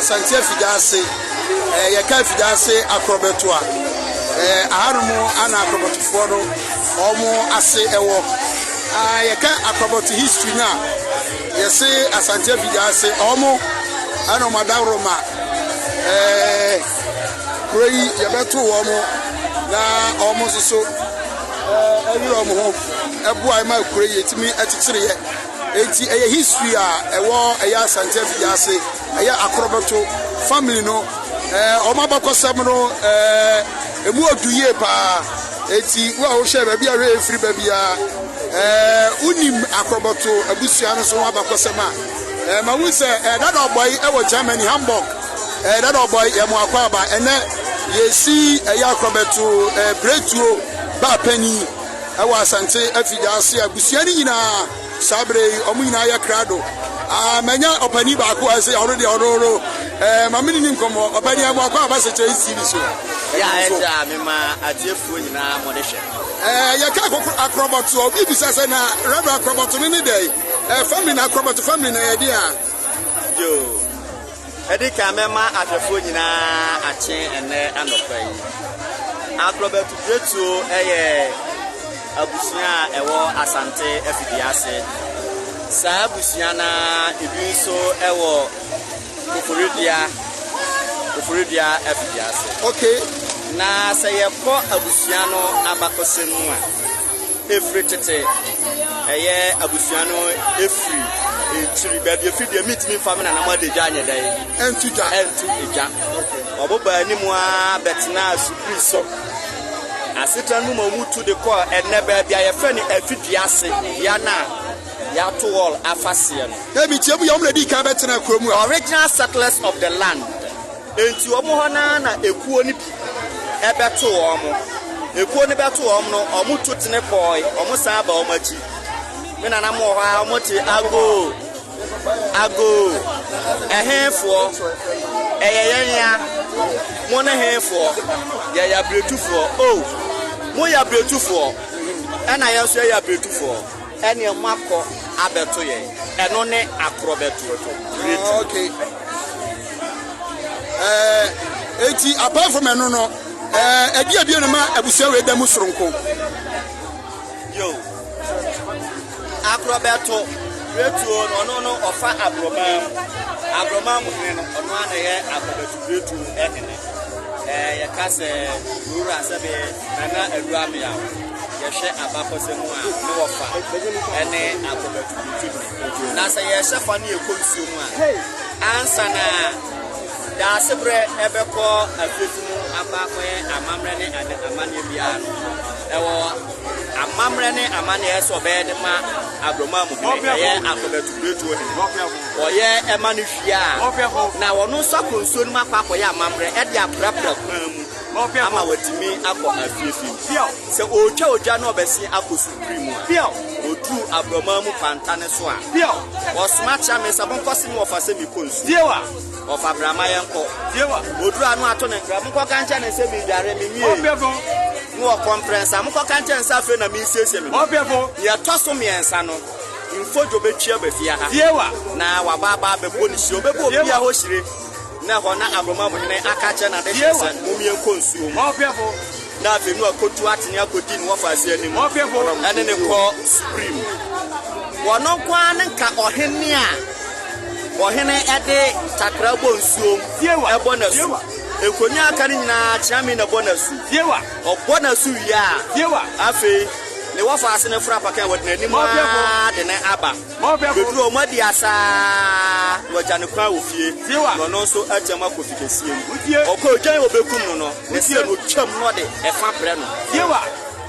Asante Fidase ye ka Fidase akrobeto a aharumu ana akrobeto fo no omo ase ewo ye ka akrobeto history na ye se Asante Fidase omo ana madawro ma kuri ye beto omo na omo so eyi omo ho ebu ai ma kuri ye timi atitire ye enti eye history a ewo eya Asante Fidase eya akrobeto family no oma bakosam no emu oduye pa enti wa wo hye ba bia re free ba bia unim akrobeto abusua no so wa bakosam a ma wu se that boy ewo Germany Hamburg that boy e mo akwa ba ene yesi eya akrobeto breakthrough ba pani ewo Asante Fidase abusua ni nyina sabre omu nyina ya krado manya opani ba ko ase already ororo mamini nim komo opani am akwa ba se che isi so ya enda me ma atiefu nyina mo de hye ya ka acrobat so bi bisa se na raba acrobat ni dey family na acrobat family na ye dia yo edi ka me ma atiefu nyina ache ene anopa yi acrobat bretu eye abusia ewo Asante Fidase sa busia na ebi so ewo Oforidia Fidase. Okay. Na say ye ko abusia no abakosemu a efri tete eye abusia no efri entiri be de fidie mitimi famina na ma de ja anya dai entu ja oboba ni mu a betna supri so asita no mamutu de ko eneba bia ye fa ni Fidase ya na ya to all afasian ebi tie bu yom na di ka betena kromu original settlers of the land enti omo hona na ekuo ni ebeto omo ekuo ni beto omo no omo tutene boy omo sa ba omo achi me na mo ha omo ti ago ehefo eyeyenya mo na hefo ya bretufo oh mo ya bretufo ana ya so ya bretufo ene mako abeto ye eno ne akrobeto okay eti apart from eno no ebia no ma abusia we damu soronko yo akrobeto retu no ofa abromam ne no ono ana ye akrobeto retu ehene ye kase rura sabe nana aduame ya yehwe abakosemu a ne wofa ene akrobeto retu na say ye shefa ne ekonsumu a ansa na da sebre ebeko afetumu abakoye amamre ne amane bia no ewo amamre ne amane eso be de ma abromam ne ye akrobeto retu oye emane hwia na wono sakonso no makwa ya amamre e de aprapra kwamu ama watimi akọ afiefi se oja no obesi akọ supreme odu abromamu pantane so a osma cha me sabon kwase mi ofa se mi konsu ofa brama yenko odu anu ato ne gra mko kancha ne se mi dare mi wie no conference amko kancha nsa fe na mi siesie mi ye toso mi ensa no infojo betwia befia ha na wababa bebo ni hie obebo bia ho hire na hona abromamu ne akache na de hye mumie konsu na afenu akotu atene akodi ni wofa ase anim ene ne ko supreme wono kwa ne nka ohene ede takra bonsuom ebo na su ekonya aka ni nyina chiami na bonasu obonasu ya afi ne wofa ase ne fra paka wadena anim de ne aba bedu o madi asa wajane kwa ofie no so atema kofikesiem okojan obekum no ne se no twam no de efa bre no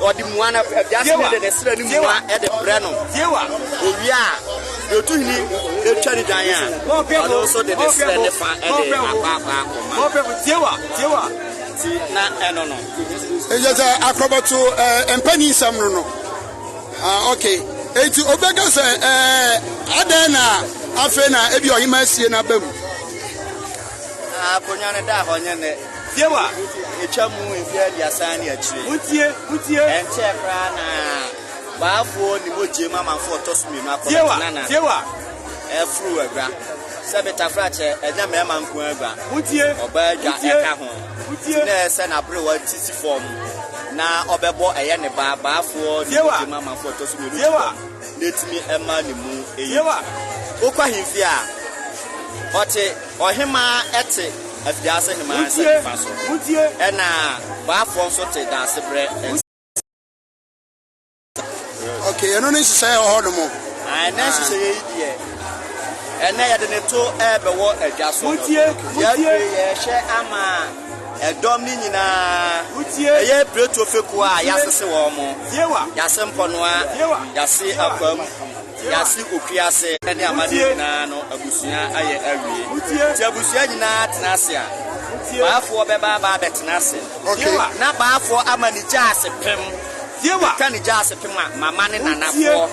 odi muana biase de ne sra ni muana e de bre no owia yotu ni etwa ni dan a no so de ne sra ne fa e de akwa akoma ti na eno no ejaza akrobato empani sam no okay eti obega se adena afe na ebi ohima sie na bam akonya ne da honye ne etwa mu efia dia san ne akire utie enche kra na baafo ni moje mama fo tosumi na akona na efru agra Sabeta frache enya me man ko agba mutie oba dwa eka ho na se na bre wa tisi form na obebo eye ne ba baafo di mama fo to so me yewa netimi ema ne mu yewa okwa himfi a ote ohema ete afiase hema se faso mutie ena baafo so te da se bre okay eno ne sise ho no mo na sise ye die ene ya de ne to ebe wo adwa so mutie ya hye ama edom ni nyina mutie eye preto feku a yasese wo mo yewa yasempo no a yase akwam yase okuase ene amade na no abusua aye awie mutie ti abusua nyina tenase a baafo beba ba betenase yewa na baafo amani jase pem yewa kan jase pem mama ne nanafo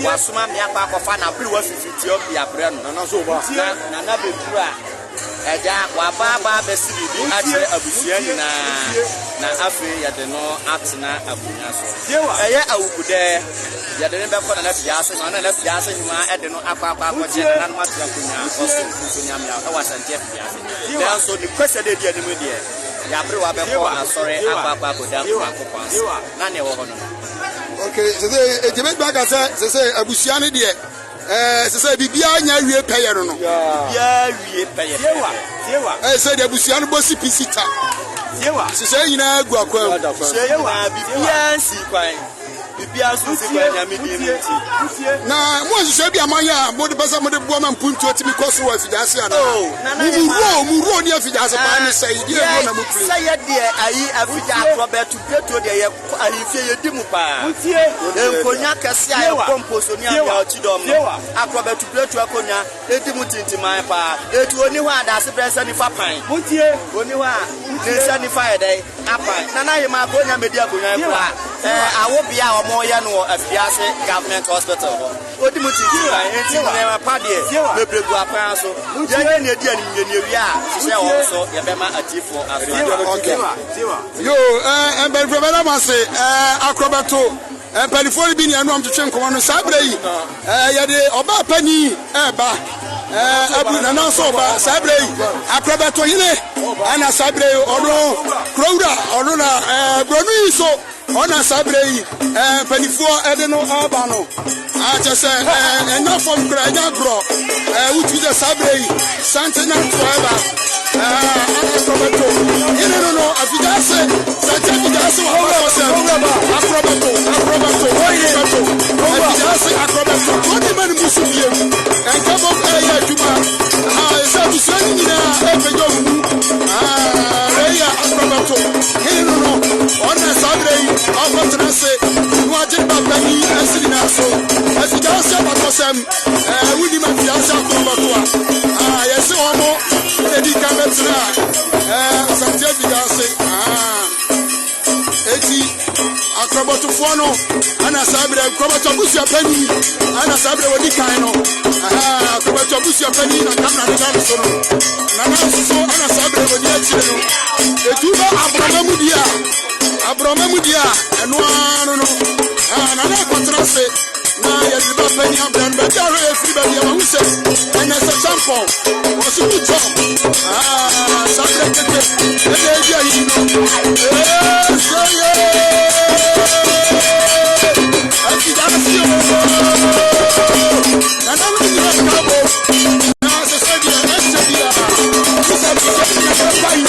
wasuma me akwa akwa na bri wa fifiti obi abre no na so ba na beduru a eja wa baba besibi atre abusua nyina na afi ya de no atena abunya so eye awukude ya de ne be ko na fiase na fiase nyuma e de no akwa je na ma atra kunya osu kunya me e wasante fiase then so the question dey there ni there ya bre wa be ko asore akwa boda akwa na ne wo ho no okay so ejebe gba say abusua ne de say bibia nya wie peye no bibia wie peye yewa say the abusua no bosi pisita yewa say nyina gu akwa say yewa bibia si kwan bibia so si kwan nya me di na mo hye bia manya mo de basa mo de bo ma mpuntu otimi koso wa fidase ana mu ro ni afidase pa ne say die no na mo pli say ye de ayi afida Robert Petro de ye ayi fie ye di mu pa enkonya kase ayi compost ni anya ochidom Robert Petro akonya edi mu tintiman pa etu oni ho adase presa ni fa pan oni ho a presa ni fa edai apa na ye ma akonya medi akonya pa awo bia omo ye no afiase government hospital odi mu tintiman enti ne ma pa de bebregu apan so ye ne edi ani ne wi a se wo so ye be ma atifo afia yo ben brother ma say akrobato pelifoni bi ni anu am twetwe nkomo no sabre yi ye de oba pani eba abu na na so ba sabre yi akrobato yine ana sabre yi ono crowda ono na bronu yi so ona sabre yi pelifo ede no aba no a je say ena form kra nya bro uti de sabre yi santena toeba akrobato yine no afidase sante afidase wa so akrobato afidase akrobato oni man musu biem enkabo ya juma esa bisani nyina efejo mu reya akrobato yine no ona sabre yi akotrase waje babani asiri na so afidase bakosem wudi ma afidase akrobato yesi omo edi kametra sante afidase eti akrobato fono ana sabre akrobato busu apani ana sabre wodi kan no akrobato busu apani na kamna de dan so no na so ana sabre wodi akire no etuba abramamudia eno anu no na na kontrase na ya diba pani abran ba jaro e free ba ya wuse ena se champion o su cho sabre kete ene dia yi no akidasio na na no ni kabo na se se dia ese dia se dia na pa yi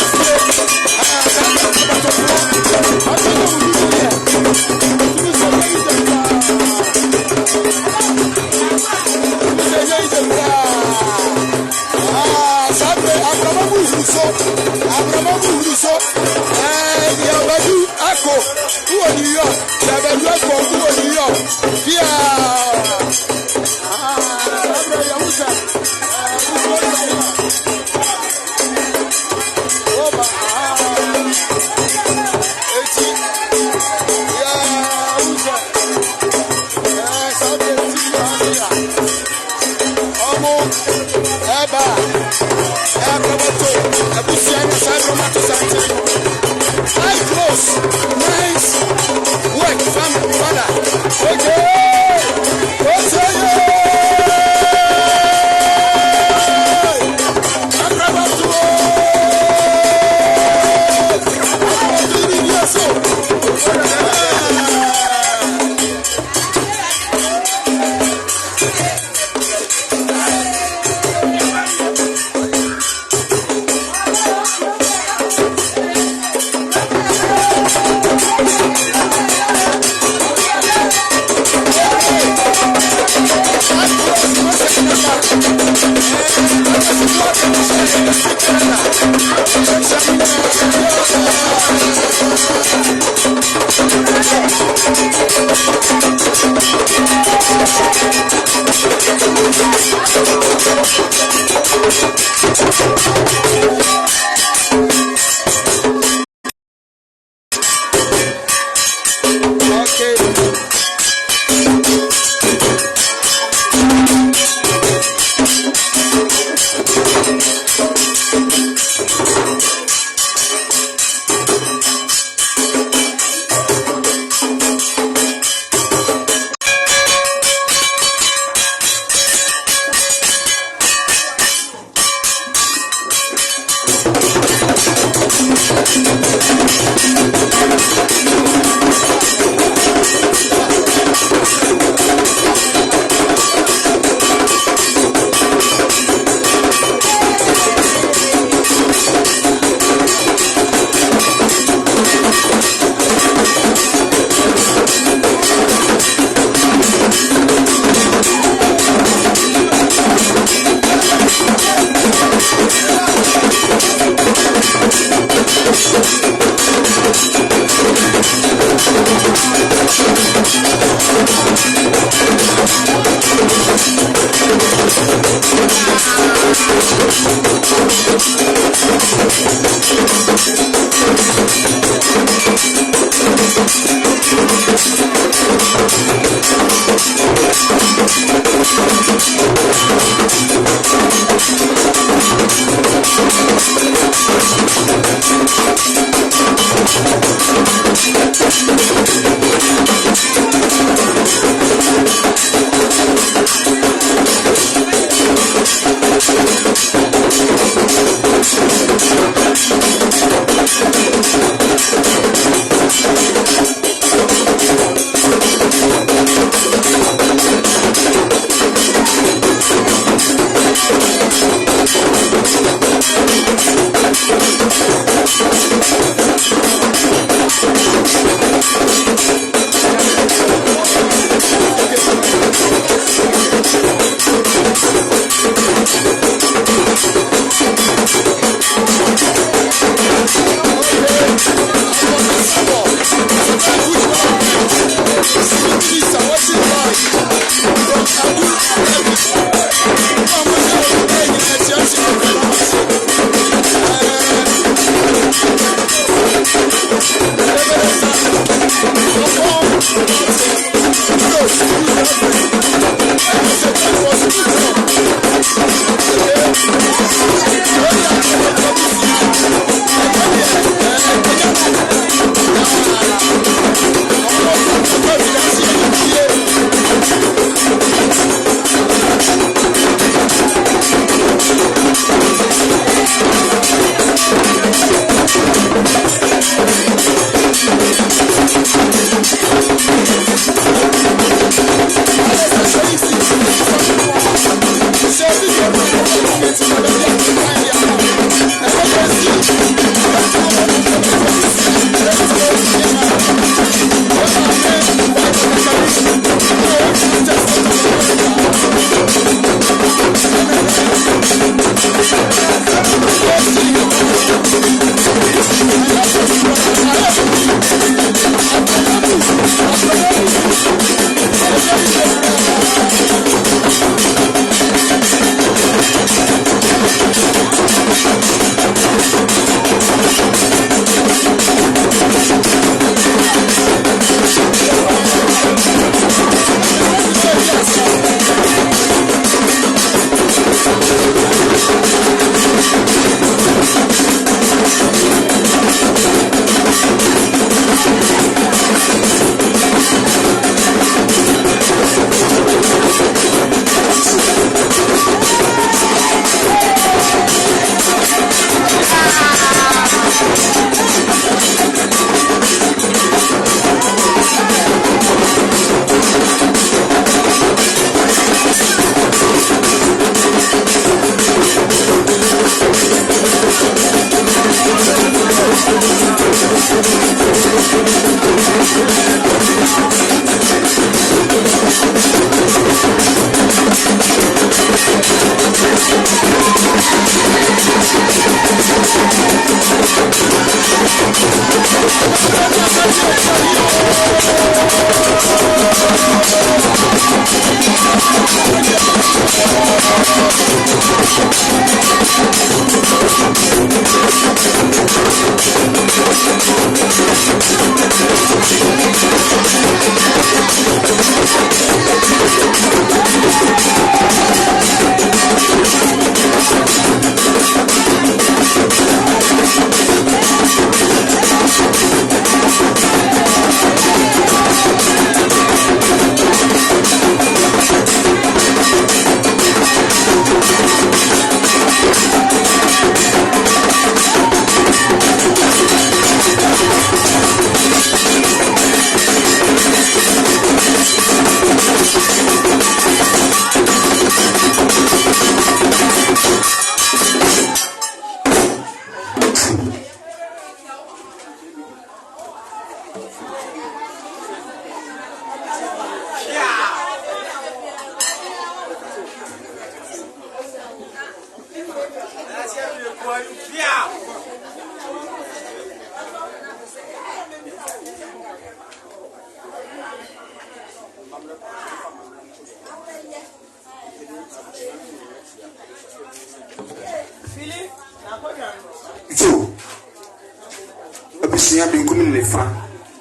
Abisia bin kumin le fa.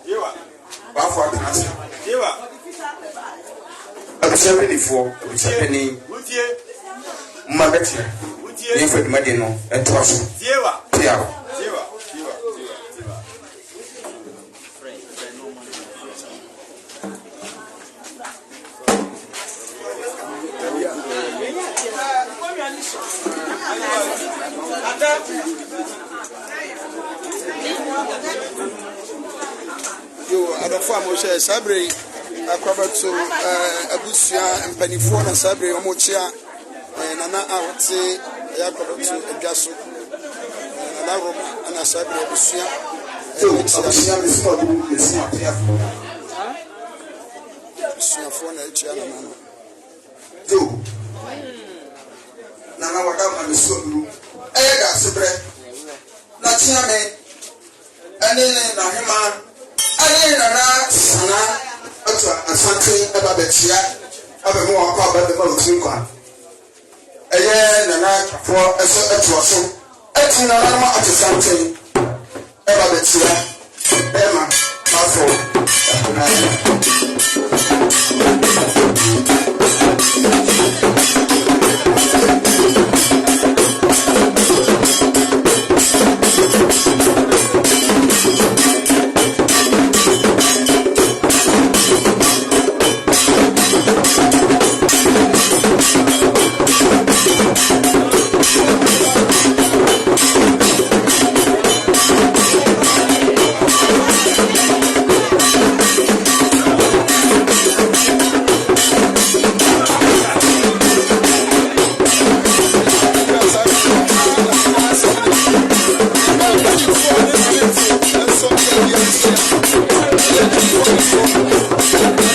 Yewa. Ba fo atase. Yewa. Abisia bin le fo, abisia ni. Wutie. Mma betia. Wutie. Ni fa duma de no, ento so. Yewa. Yewa. Yewa. Yewa. Yewa. Yo, adofo amoshe sabre akwabato abusua mpanifo na sabre omochia nana awote yakwabato adwaso nana roma ana sabre abusua abusua mesimo pia abusua fo na echi ana nana yo nana wada mesimo da sabre na tia me ane na hema ane nana sana atwa asante eba betia abemu akwa abemu otunkwa eye nana fo eso etwo so eti nana ma atesante eba betia ema mafo Thank you.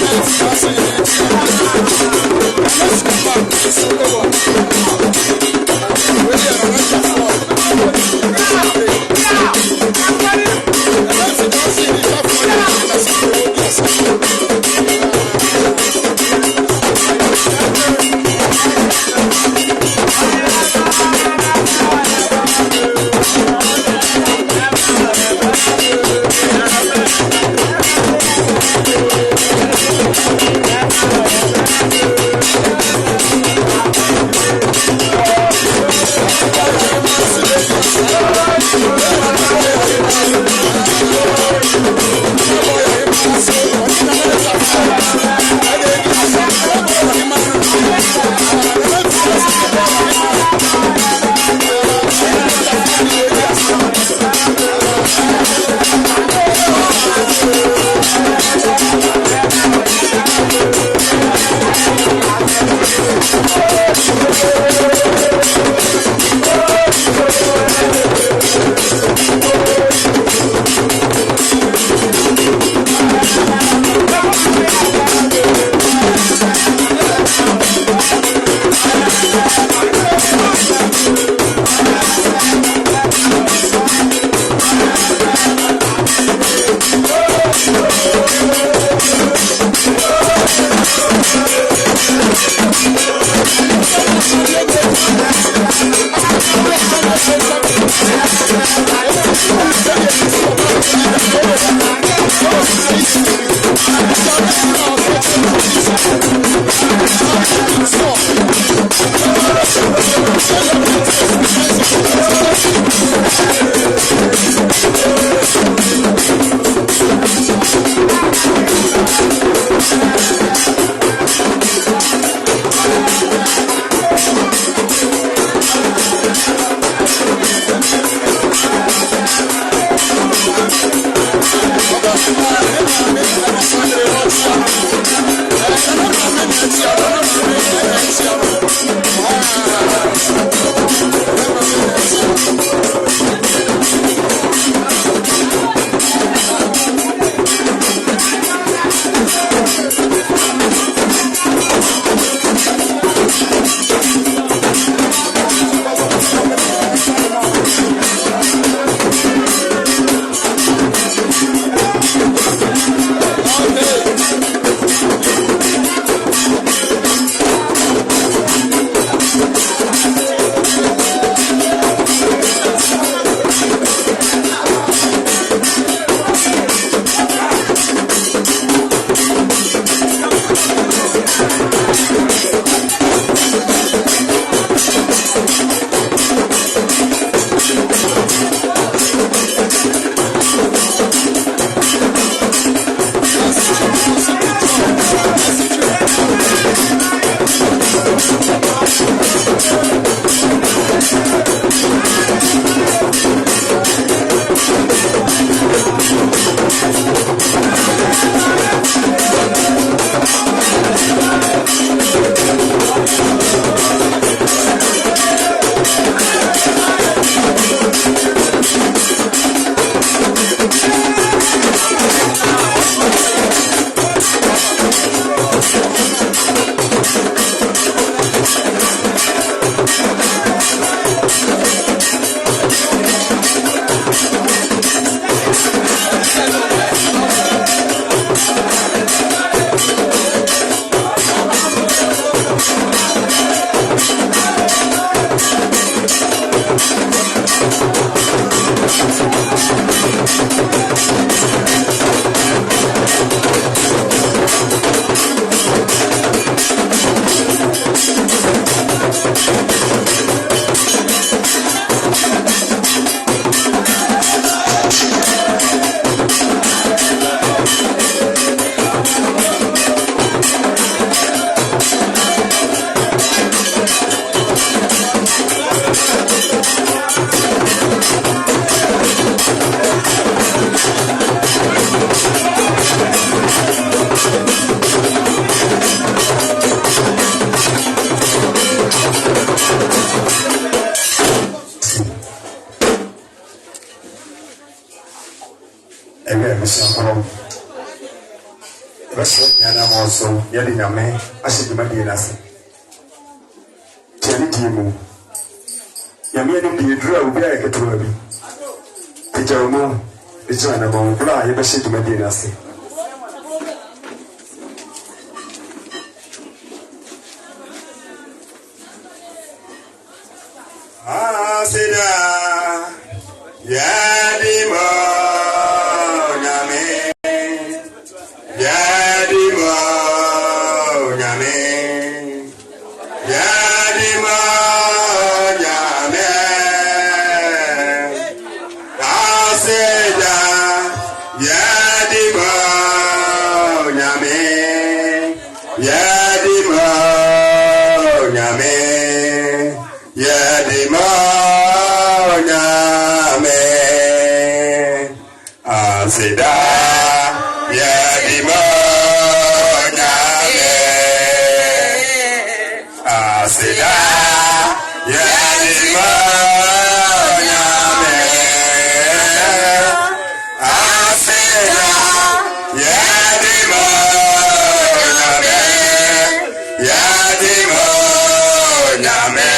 Best Yana also, Yadina, I should be my dear Nasi. Jenny Timu. Yamian, the drill, be like a truly. The Jomo, the China Mount Blah, you should be my dear Nasi. Ah, Sida, Yadimo, Yame, Yadimo, Yame, Yadimo, Yame, Ah, Sida, Yadimo, Yame, Yadimo, Yame. Yadimo Nyame Asida Yadimo Nyame Asida Yadimo Nyame Asida Yadimo Nyame Yadimo Nyame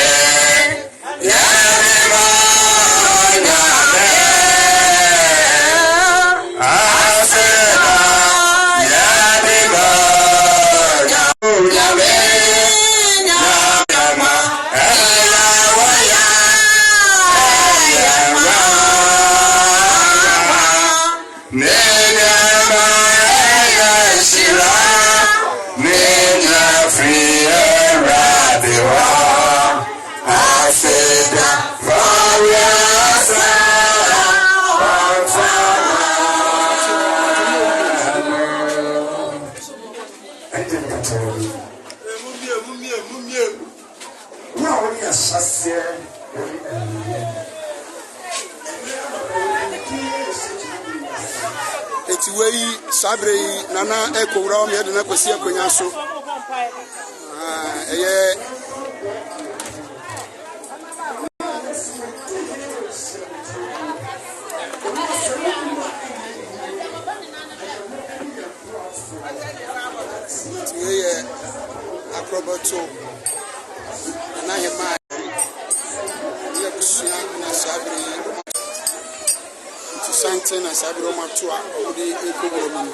Etiwei Sabre Nana Eko Ram Yadana Kwesi Akonya so eye etiwei Akrobato na hema yakusia na Sabre something as I brought my tour of the economy.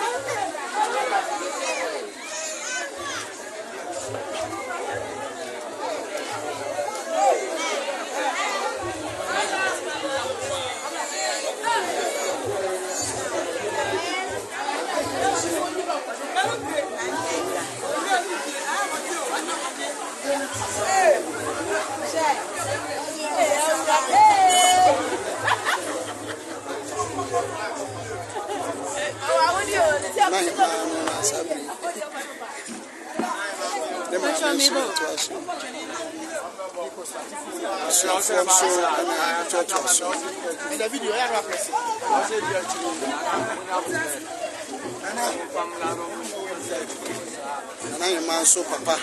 So papa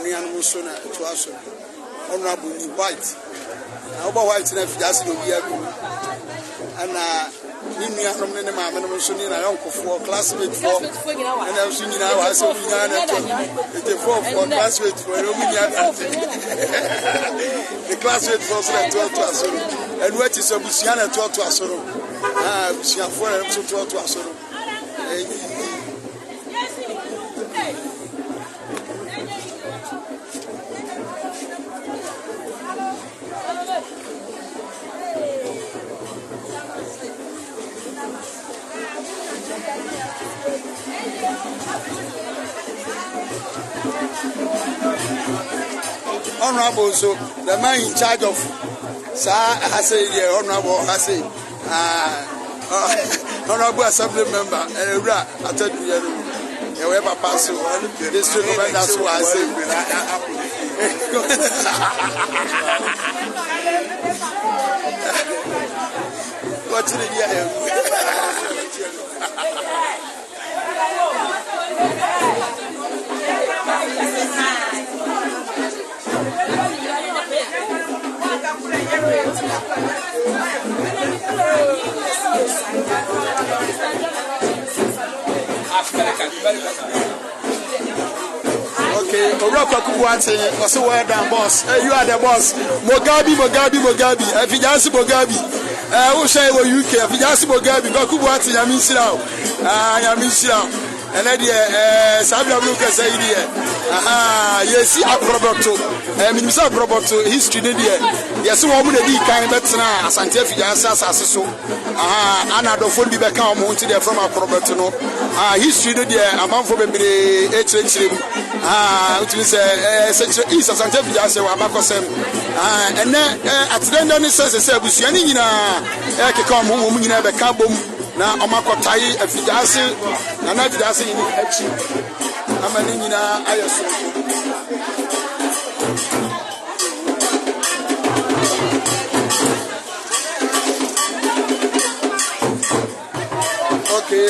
Unian so na to aso honorable white na oba white na fiase no bia go ana ni nua no ne ma me so ni na yonkofo classmate for na so nyina wa so nyina na to the for classmate for no nyina the classmate for so to aso and what is obusia na to aso busia for so to aso Honorable, so the man in charge of Sir Hase, Honorable Hase, Honorable Assembly Member, and I tell you, whoever pass on district government, that's what I say. What's the Okay, Oroka Kubuate, also well done, boss. You are the boss. Mugabe. Fijasi Mugabe. Who say we UK? Fijasi Mugabe. Kubuate, Yamisira. Yamisira. And then Sabia Luka say here. Yes, a Proboto. Minister Proboto, history there. Yes, woman, the kind of Santa Fijasa Sasso. Anna do full be back home to the from a Proboto. History there, a month for the HH. Which is East of Santa Fijasa, Abacosem. And then at the end of the says, Busiani in a come home in a cabum. Na Omakotai Fijasi, and not Fijasi in Hachi. Amanina Ayasu. Okay,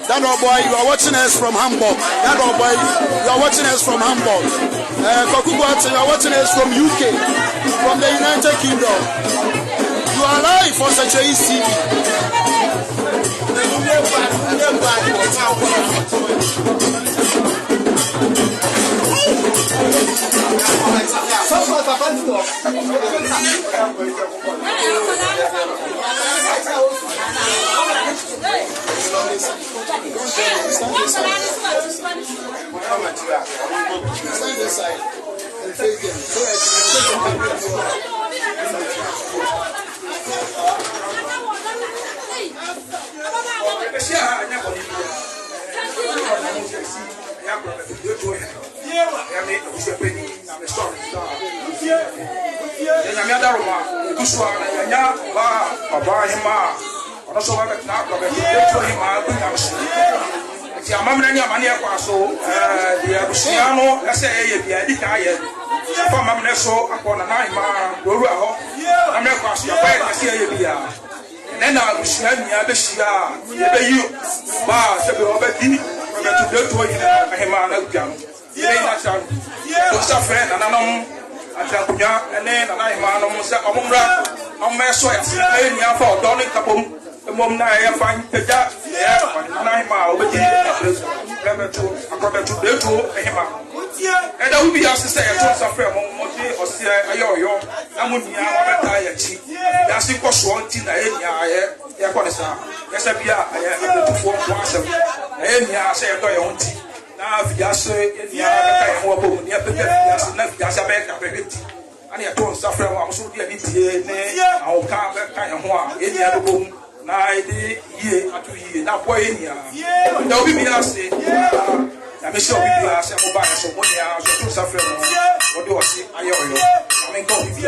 that old boy, you are watching us from Hamburg. That old boy, you are watching us from Hamburg. Kokubuati, you are watching us from UK, from the United Kingdom. You are live for such a easy. Then I was sharing the Abishia, you, Bar, Sabby, to go to him, friend, and and then I'm so for Donny Capum, the moment I find the Jack, and I will be asked to say, I told some friend, or say, Ayo, I'm with you, I'm cheap. That's the cost one thing I yes, I be a form once. And I say, I don't want tea. Now, if you say, and I told Safra, I'm so dear, I'll come back kind of one, any other boom. Now, year, now, boy, in here. Don't be asked. I'm sure we are some mobile, so what you are so suffering. What do I see? I mean, go with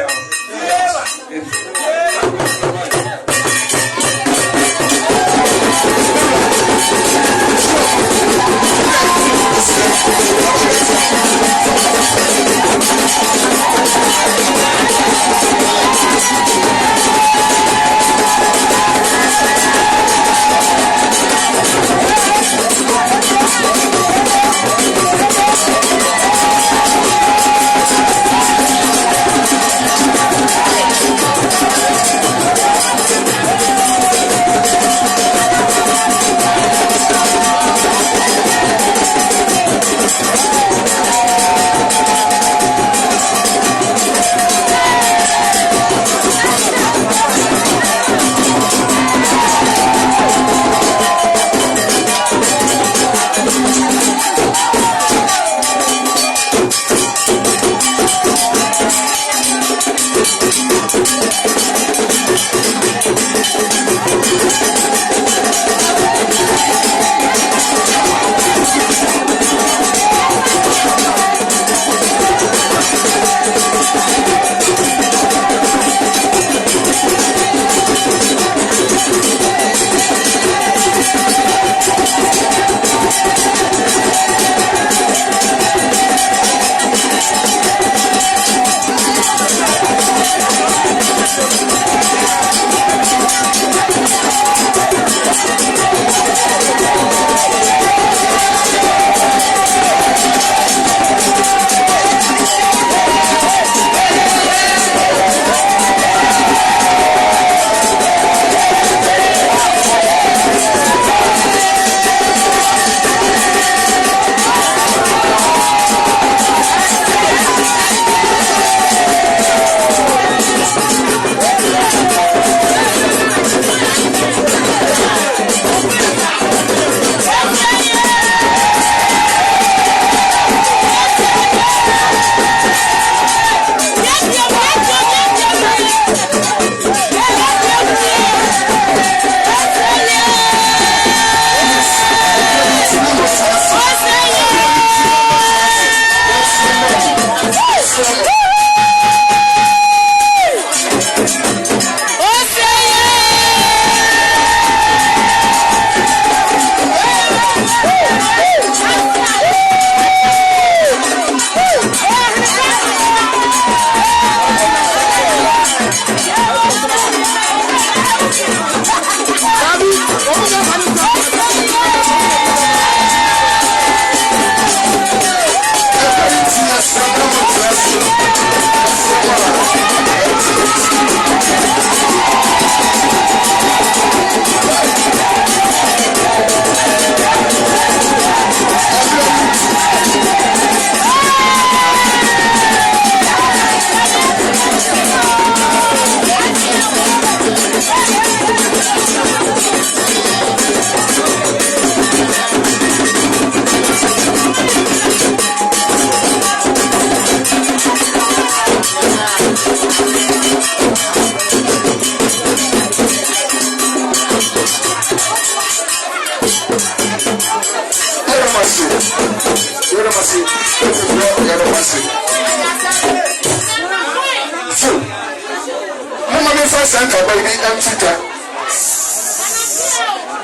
Mama me first center baby empty time.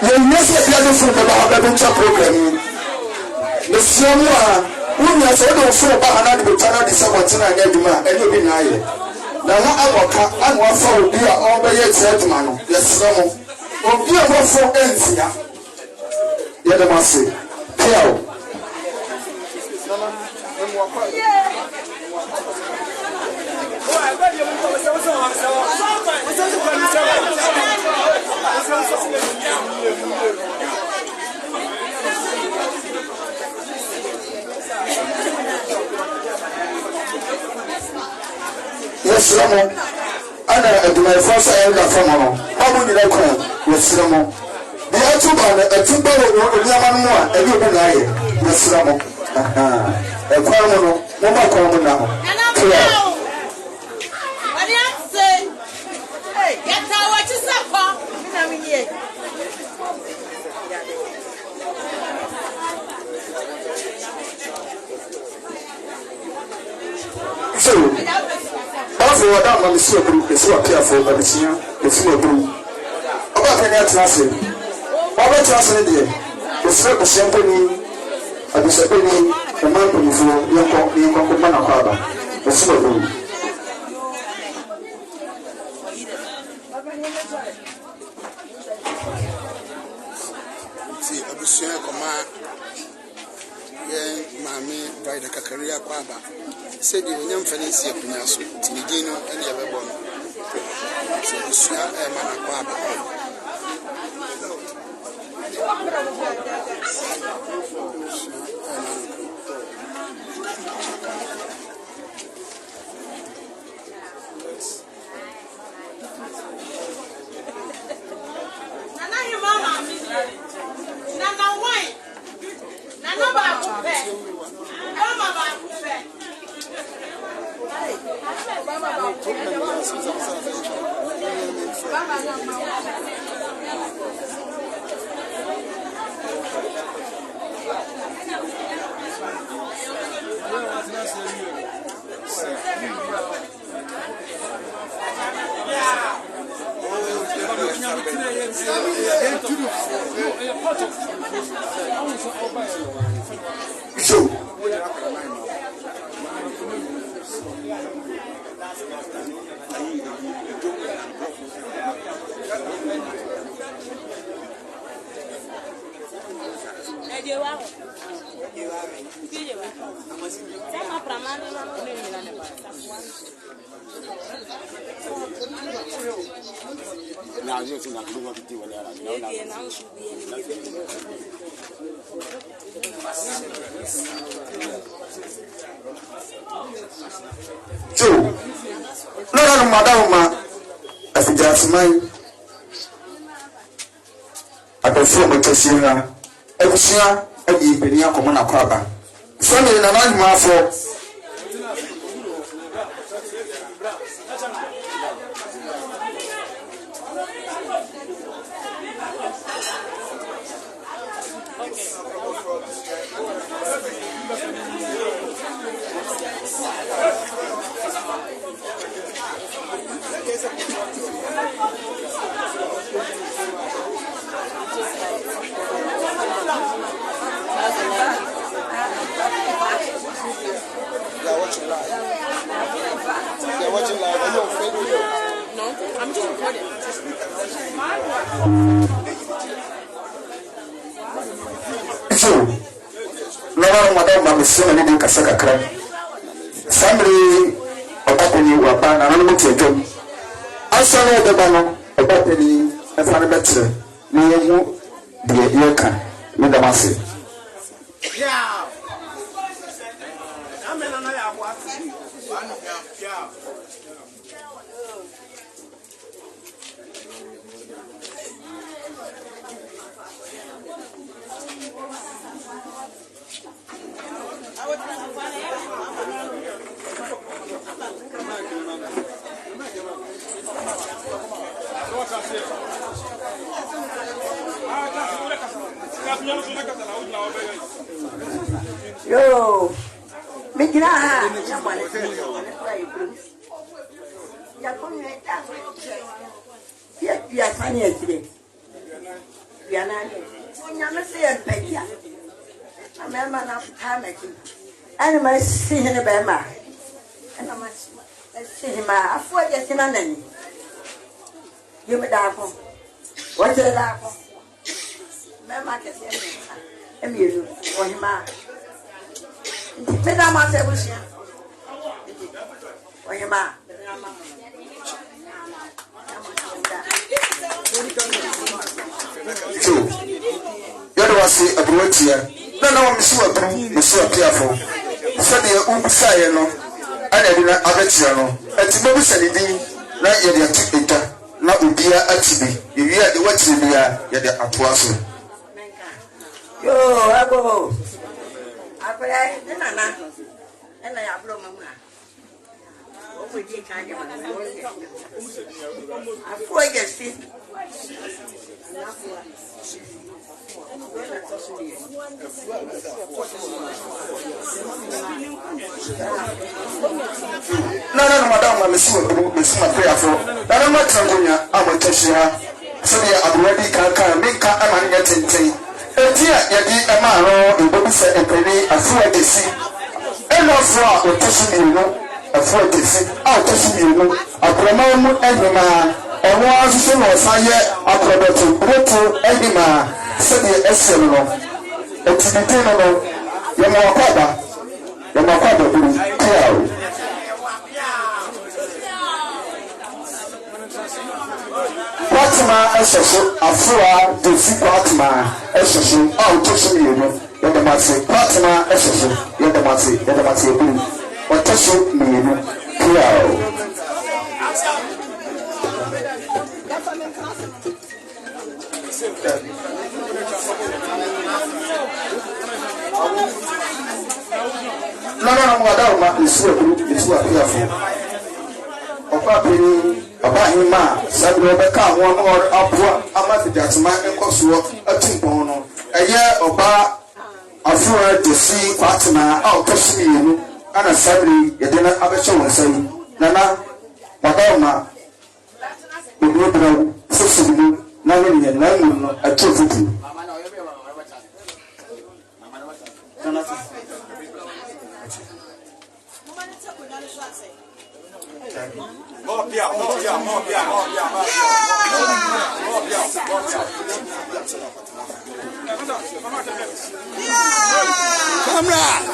You know say the other food about the program. The same one, when you say don't fool about another channel this about na get ma and you be na here. Na ho aboka and one for obi a obeye treatment no. Yes no. Obi a for entia. You dey must say. Pio. Yes, Ramo. Ana adumai fasa elda famano. Babu ni la kwa. Yes, Ramo. Bi atuba na atuba wo onyama no a ebi obi na aye. Yes, Ramo. Aha. E kwa mo no, mo ba kwa mo na ho. Wadi ase. Hey, yata wa chisapa. Mina minye. So, also what that man is so good, is so careful but it's here, it's so good. About any attention. About attention there. The same champagne, and the champagne, the man who is young man of father. It's so good. See, Abusia Koma, Mammy, by the Kakaria Kwaba. Said you young Fancy Pinaso, Tinigino, and the other one. So, Abusia, Mana Kwaba. Now you're going to do what you do. Joe, no, madam, as a jasmine. I prefer my Tessina, Ebusia, and the Benia Comana Quaba. Sunday in a man, my fault. They're watching live. They're watching live. Are you on Facebook? No, I'm just recording. So, no, madam, I'm saying anything Kasaka cry. Somebody about any weapon, and I'm not your job. I saw the banner about any and found a better. Me, you, the can, Madam Massey. Yeah. Gracias. Yo, make it out. You are funny today. You are not. You are not saying, Peggy. I'm a man of time. And I must see him a bema. And I must see him. I thought yes in an enemy. You may die for what you die for. Mamma can say, and you for him. Madame, I said, was here. For your ma. Yɛde wase aburotia na na wɔmesi wɔ buru mesi wɔ piafo sɛdeɛ wobisaeɛ no ana ɛde na abɛkyerɛ no ɛnti mɛbisa ne din na yɛde ato ɛda na obia ati bi ewie a de wakyerɛ bi a yɛde atoa so Yo, abo. Akɔyɛ ne nana ɛna yɛ aburo mamu a ɔkɔgye kan de ma afo yɛ fi na madam ma mesi wɔ buru mesi ma piafo na na matena ngonya a mɔtɔhye ha sɛdeɛ aburadi kankan menka ama ne yɛ tenten enti a yɛde ɛma no ebobisa mpani afo adesi ɛna afo a ɔtɔso mmienu afo adesi a ɔtɔso mmienu akorɔma mu anim a ɛho asoso na ɔsan yɛ akorɔbɛto roto anim a sɛdeɛ ɛsɛ no enti ne din no yɛma wakɔaba buru piao Kwatma ɛhyɛ afura desi kwatma ɛhyɛ a ɔtɔ so mmienu yɛde mate kwatma ɛhyɛ yɛde mate eburu ɔtɔ so mmienu piao na mo adawo ma esu eburu esu apiafo ọba pini ọba ahima sabi ọbẹka àwọn ọmọ aboa amadidasima nkọsoɔ atumpɔn no ɛyɛ ọba afura desi kwatena a ɔtɔ so mmienu ana sabiri yɛde na abɛhyɛ wɔn nsa yi nana wadawo ma obiobirawo foforɔ mu na ne nyɛ na nnum no ɛtɔ fufu.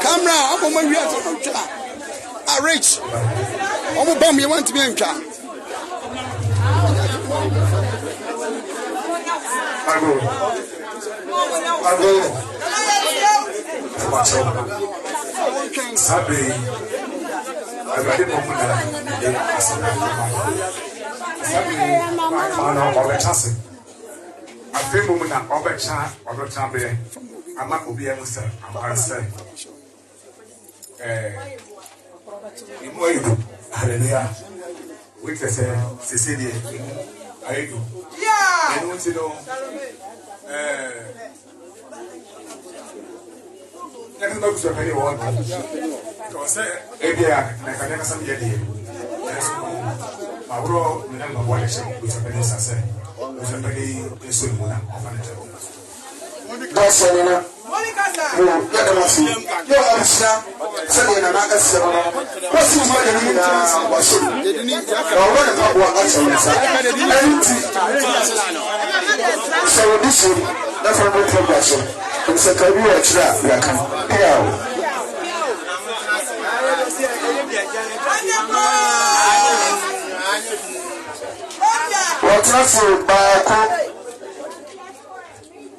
Camera, I'm on my way to Rich. I'm a bomb, you want to be in car. Hallelujah. We can say Cecilia. I do. Yeah. And want to know. Next time we shall one. Because Abia, like I never some year. My bro, remember what I said. We shall be say. We shall be soon. That's all. Let them see. You're understand. Sending an answer. What's the matter? What's it? So this is that's what we're talking about. It's a career extra. We can pay out. What's that for? Back.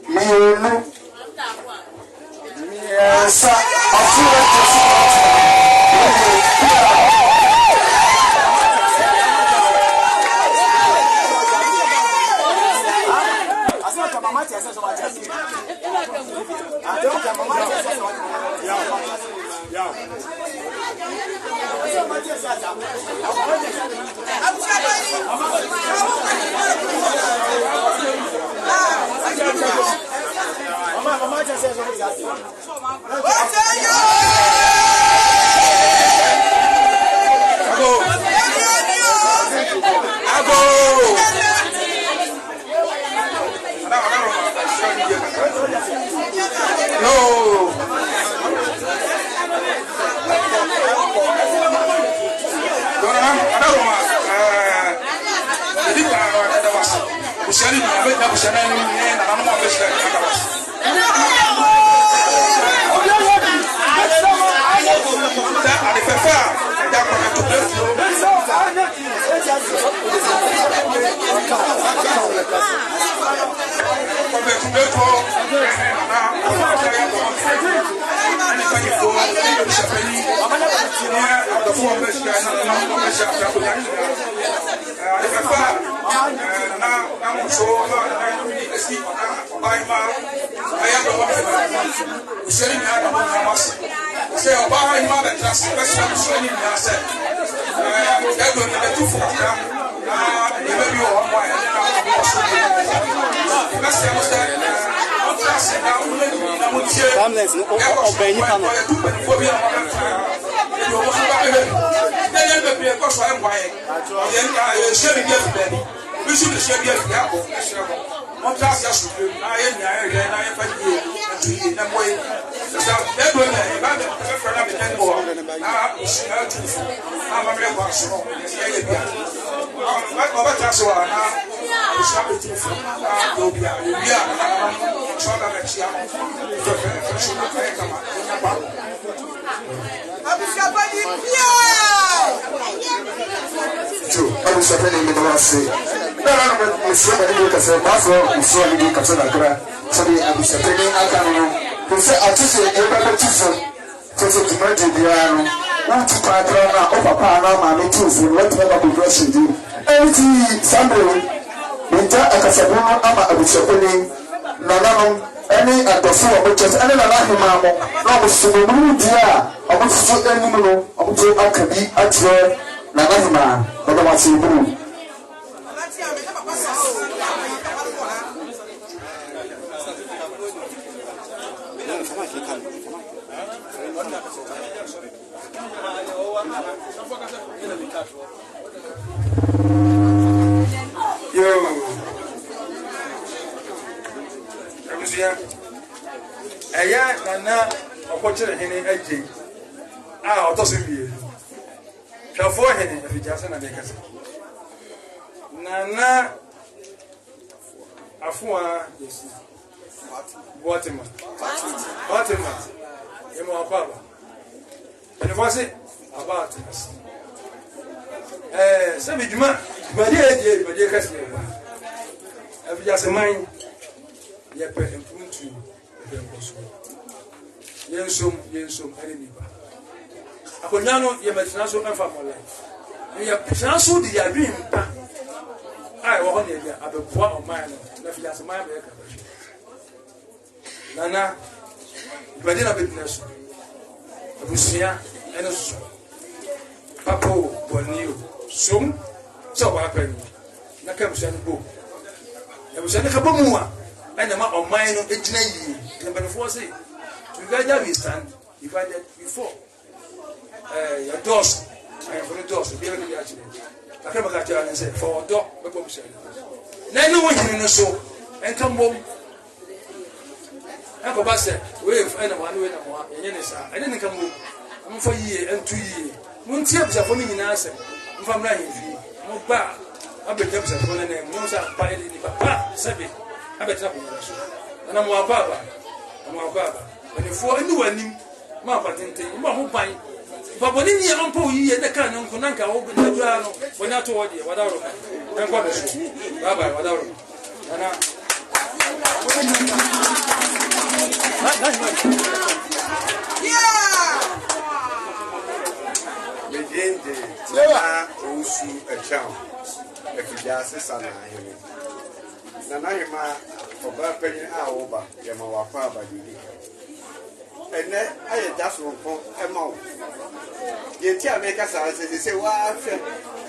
Me. Yes, I feel like Mama, bɛnya buhyɛna no ne nananom a bɛhyɛ akabas sɛ ade fɛfɛ a ɛda kɔmɛto bɛfuo kɔmɛto bɛfuo nana ɔsɛyɛ ɛne panyifoɔ ne bɛhyɛpani ne adɔfoɔ bɛhyɛ nananom bɛhyɛ akrabonya ade fɛfɛ a nana namoso asi ɔbaema ɛyɛ dɔwɔ usiani ni ada mo na masi se oba ha ima be trust person usiani ni ase ego ni be tufu ka na e be bi o mo ya na mo so ni na se mo se o trust na o le ni na mo tie timeless no o be ni pa no e tu pe ni fo bi a mo ka yo mo so ba be be ye be bi ko so e mo ye ye nka e se bi bi be ni bi su bi se bi bi a ko e se mo mo trust ya so bi na ye nya ye na ye pa ni e na mo ye so that when I ba the friend of the temple na usina tu na ma me kwa so ye bia ba ba ta so na usina tu na do bia bia so na me chia so so na ka kama na ba abisha ba ni bia jo abisha ba ni me ba se na mo so ba ni ka se ba so so ni ka so na kra so ni abisha ba ni aka no sɛ atete ɛbɛbɛ ti fam tete dwumadi biara no wotu paatra no a ɔpapa no maame ti fo no watumi aba kɔdura hyɛdi ɛnti sambere menta akasabo no ama abusuapɔni nananom ɛne adɔfo a ɔbɛkyɛ ɛne nana ahema mo na ɔmosomomu di a ɔmososo anim no ɔmoto aka bi akyerɛ nana ahema ɔdɔm ase buru ɛyɛ nana ɔkɔkyerɛ hene agye a ɔtɔ so wie hwɛfoɔ hene afigya sɛ na mekasa nana afoa Fatima yɛma wakɔ aba ɛnefoɔ se aba atenas sɛ dwumadeɛ agye dwumadeɛ kɛseɛ ba afigya sɛ man yɛpɛ mpuntu yɛnsom ɛne nipa akonnwa no yɛmɛtena so ɛmfa mmɔlɛ yɛtena so de yɛadwen mpa a ɛwɔ hɔ ne yɛde abɛboa ɔman no na afigya sɛ man bɛyɛ kabahwe nana dwumadeɛ na bɛdina so abusua ɛne so papa o bɔne o som sɛ ɔbaapa ni na ka abusua no bo abusua no ka bɔ mu a ɛna ma ɔman no gyina yie na mpanimfoɔ se together we stand divided before your doors and for the doors be able to achieve kakra baka tell and say for door be ko bisa na no wo hini no so enka mbom enko ba se we na wa no we na mo yenye ne sa ene ne ka mbom amfo yie entu yie mun tie bisa fo ni nyina ase mfa mra himfi mo ba abegya bisa fo na na mo sa pa ni papa sebe abetna ko so na mo akwa aba before anyone ma patente ma ho ban baboni ni ampo yiye na kan nko nanka wo na dura no wona to wode wadawro enko be so bye bye wadawro ana medende na osu echam efija sesa na aheme na na hema oba panyin a wo ba yema wakwa abadili ene aye dasoro pon ema wo ye ti ameka sa se wa hwe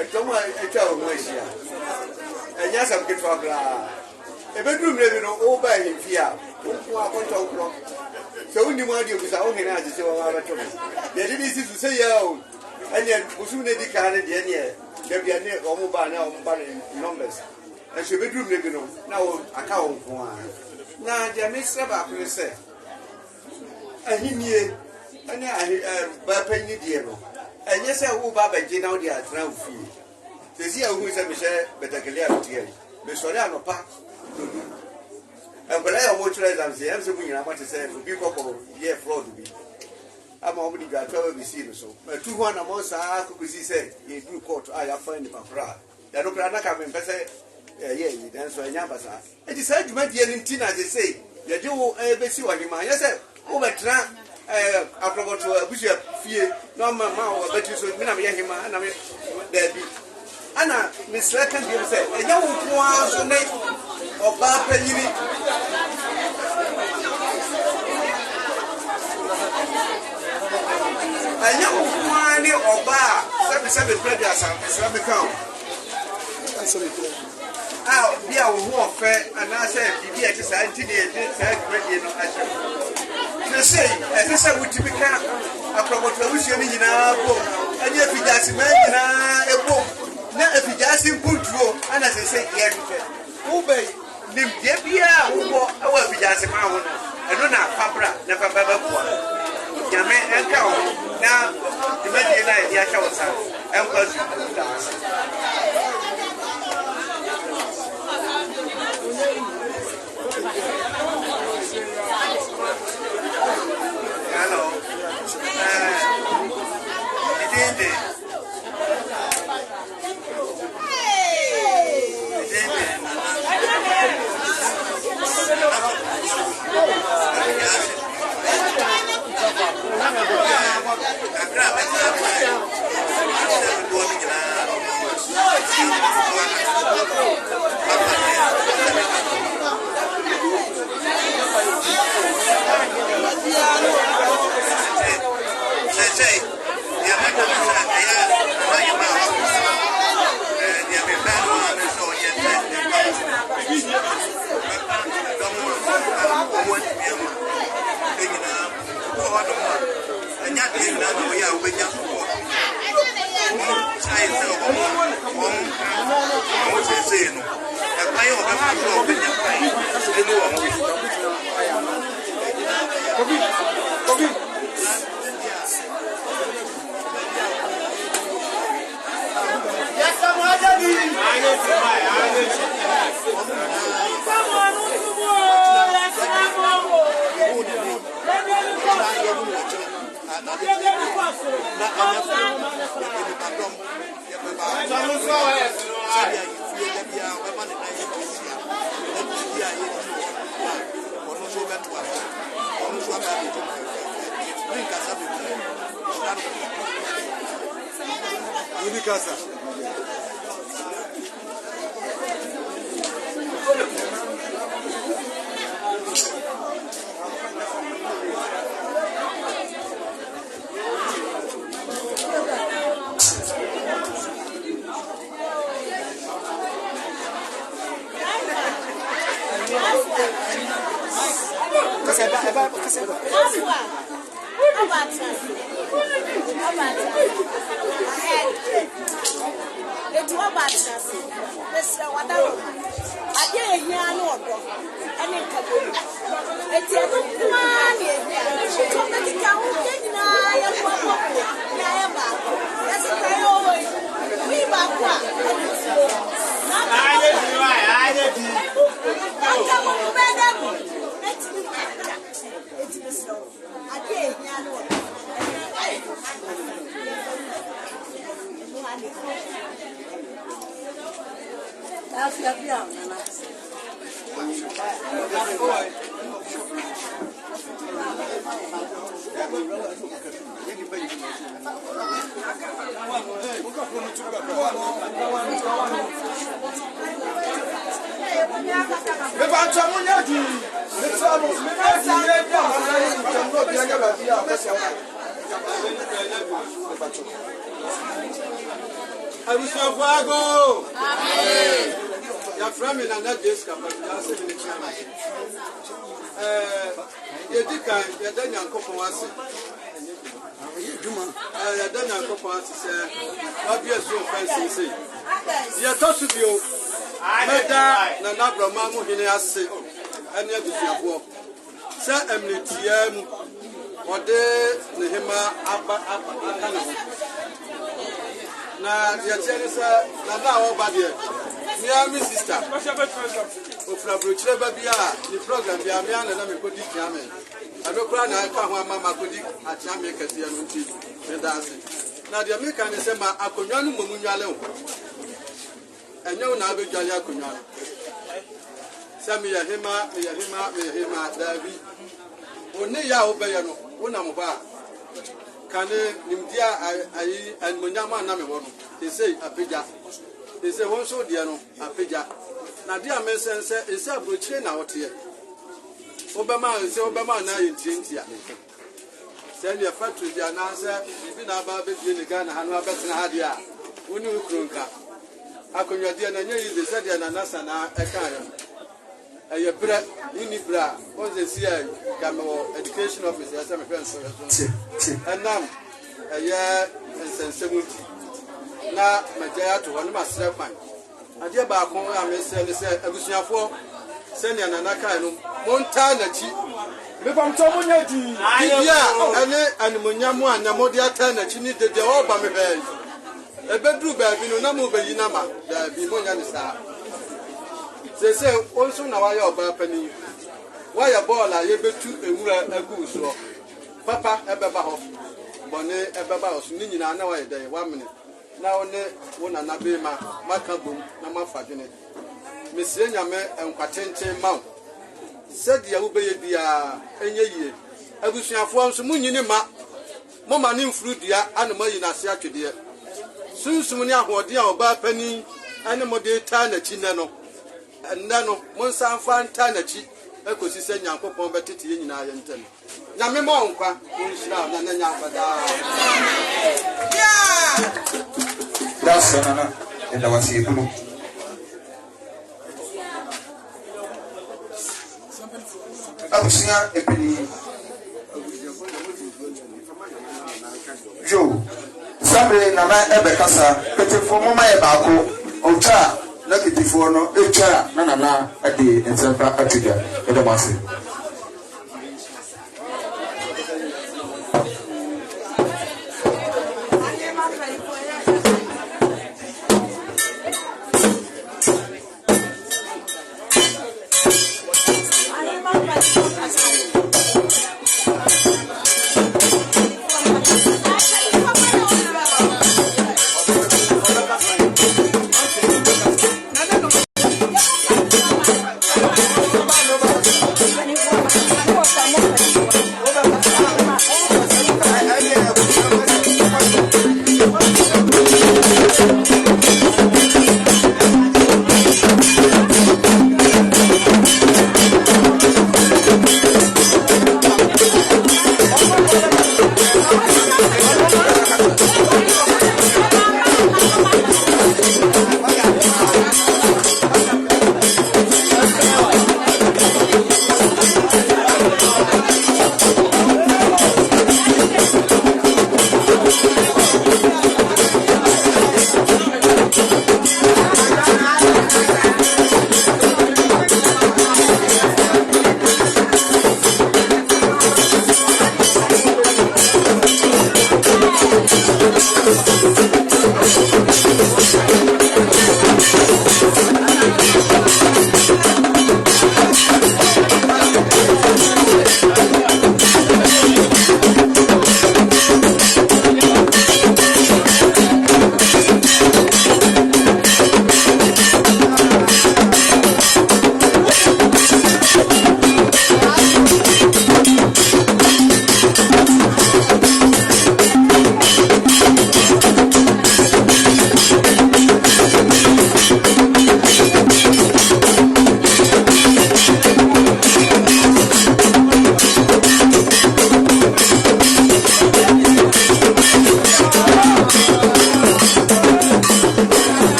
etomo etwa wo mo ahia enya sam ketwa bra ebeduru mre bi no wo ba himfi a wo akonto kro se woni mo adi obisa wo hene ase se wa ba to de di si su se ya o enya busu ne di kan de ne de bia ne o mo ba na o mo ba numbers e se beduru mre bi no na wo aka wo nko a na de me se ba ko se ahinie ene ba panyi die no enye se wo ba baje na wo de atra ofie sezi a wo se me she betakele a tie me sori anopa nkɔla yɛ ɔmo kyerɛ exam sɛ ɛmsɛ mu nyinaa mɔte sɛ obi kɔkɔrɔ yɛ fraud bi ama ɔmo de dwatɔ wa bisi no so matu hɔ na mɔ saa kɔkɔsi sɛ yɛduru court a yɛafa nipa kora a yɛno kora na ka mempɛ sɛ ɛyɛ yi nanso ɛnyɛ aba saa ɛnti saa dwumadie no nti na sesei yɛde wo bɛsi ɔhema nyɛ sɛ wobɛtena aprɔbɔto abusua fie na ɔma ma wɔbɛti so mena meyɛ hema ana me daabi ana mesrɛ ka biom sɛ ɛnyɛ wo nko ara so ne ɔbaa panyini ɛnyɛ wo nko ara ne ɔbaa sɛbesɛbe prɛde asɛmesrɛ meka wo bi a wo ho ɔfɛ anaasɛ biribi a ɛte saa nti ne yɛde saa dwumadie no akyɛ ne sei ɛsɛ sɛ wotumi ka aprɔbɔto abusua no nyinaa bom ɛne afigyaase maa nyinaa ɛbom na afigyaase mpontuo ana sɛ sɛ yɛhwehwɛ wobɛyi nimdeɛ biara wobɔ ɛwɔ afigyaase maa ho no ɛno na apabra na papa bɛboa nyame ɛnka wo na dwumadie no a yɛde ahyɛ wo sa ɛnkɔ so daase hello Dede na yɛkyɛ ne sɛ nada a wɔba deɛ mea me sister ofra brochire ba bia ni program bia me ana na me kodi kiame adokra na aka ho ama makodi atiame kase ya no nti me dance na dia me kan se ma akonwa no momu nwale ho enyo na abedwale akonwa sami ya hema davi oni ya obeye no wona mo ba kane nimdia ayi anmonyama na me wono they say apeja they say won so dia no apeja na dia me sense ese abrochire na wote obema na yintintia say dia factory dia na say bibi na ba be die ni Ghana ha no abetena ha dia woni ukronka akonwa dia na nyi de say dia na nasa na eka ya bra uni bra on the CI kamo education officer say me friend so enam ya sensemuti na majaya to wonu masre kwan ade ba kon ya me say abusuafo senia na naka no monta na chi me pam to munya di bibia ene animonyamu anamodi ata na chi ni de oba me be ebedru ba bi no na mo be yinama da bi monya ni sa se onso na wa ya oba pani wa ya bola ye betu ewura agu so papa ebeba ho bone ebeba ho ni nyina na wa ye den wa mene na one wona na be ma maka bom na mafadwene mesie nyame enkwatenten maw sedi ya ubeye bia enye yie abusuafo nso munyini ma moma ne mfrudua anoma yi na ase atwede sunsum ne ahode a oba pani ane mode ta na chi ne no nda no monsan fa nta na chi ekosi se nyankopon betete ye nyina ye ntem nyame ma onkwa onhyira na nyanfa da that's nana and I was able abusia epini jo sabre na na ebe kasa petifo mama e baako ocha na ketifo no echa na nana ade ensempa atuga edo mase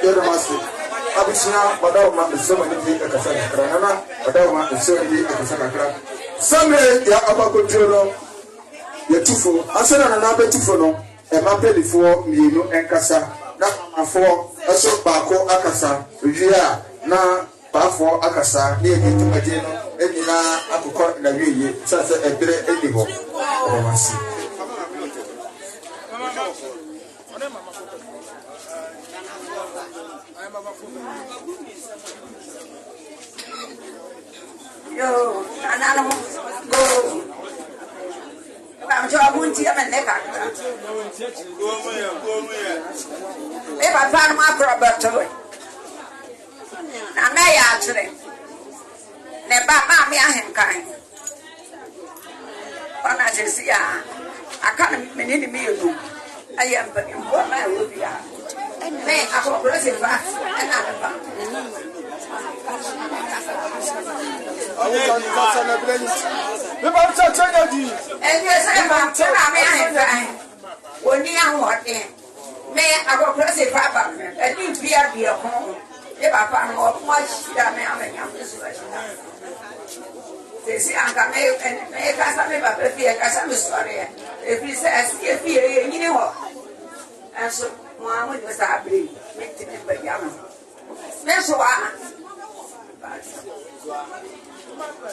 Yadamasi. Abisina badawma isema ndi akasana kranana badawma isema ndi akasana kran. Samre ya abakotoro ya tufo asana na betufo no e mapelifo mienu enkasa na afo aso baako akasa ria na baafo akasa ne yedi tumaje no enyina akokọ na wiye sase ebere edi ho. Yadamasi. Yo, anak go. Bang coba bunci apa nekak? Bapak rumah berobat Nana ya cere. Ne bapak mi ahem kain. Pana jesia akan menini miu. Ayam buat mai ubia. Ne aku berasa pak. Enak pak. Saya bangsa kami ahli. Wani yang hati. Me aku berasa apa? Ini biar dia kong. Dia bapa ngop masih kami ahli yang sesuai. Jadi angkat me kasar me bapa dia kasar mesra. Efisah asyik ini ho. Asal Muhammad bersabri. Mesti berjalan. Mesra.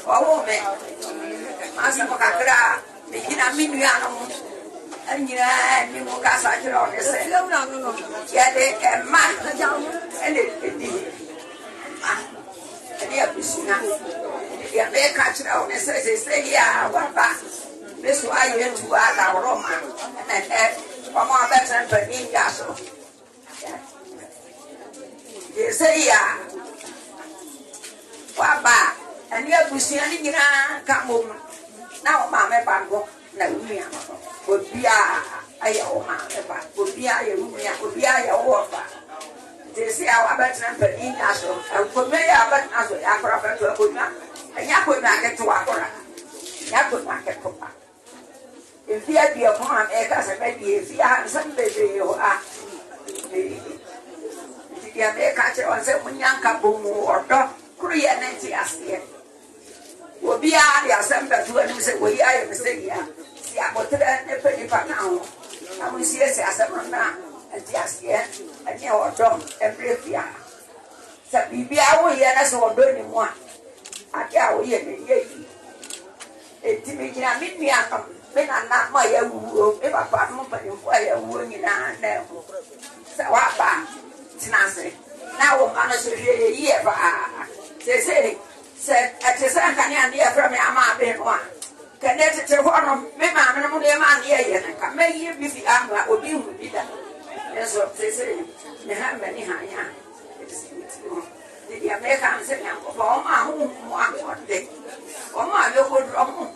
Oh me, masa makakra, bikin amin ya namu, anjira ni muka saja orang desa. Jadi emak, ini abisnya, dia mereka cerita orang desa ya apa, besok ayo tua tahu Roma, kamu ada sampai ninja so, desa ya. Wapa, ani abusia ni nyina kamu na o ma me bango na umia obia aya o ma me ba obia ya umia obia ya o fa desi awa batna pani aso ko me ya batna aso ya kora fa to ko na anya ko na ke to akora ya ko na ke to pa evia dia ko ma e ka se me dia evia san be de o a dia me ka che on se munyanka bumu ordo Kuria nanti asli. Wabia dia sampai tuan mesti wabia ya mesti ya. Siapa terang ne pergi panau. Kamu siapa mana nanti asli. Nanti orang every dia. Tapi biar ya nasi orang ni mua. Akia ya ni ye. Timi kena mimi akam. Anak mah ya wu. Bapa mu pergi ya wu ni na. Sawapa. Sinase. Na mana sudah ye ba. Sese atesa kanya ndia fra me ama be no kene tete ho no me ma me no de ma ndia ye na ka me ye bi fi ama obi hu bi da eso sese ne ha me ni ha ya de dia me ka se me ko ba ma hu mo a de o ma yo ko dro mu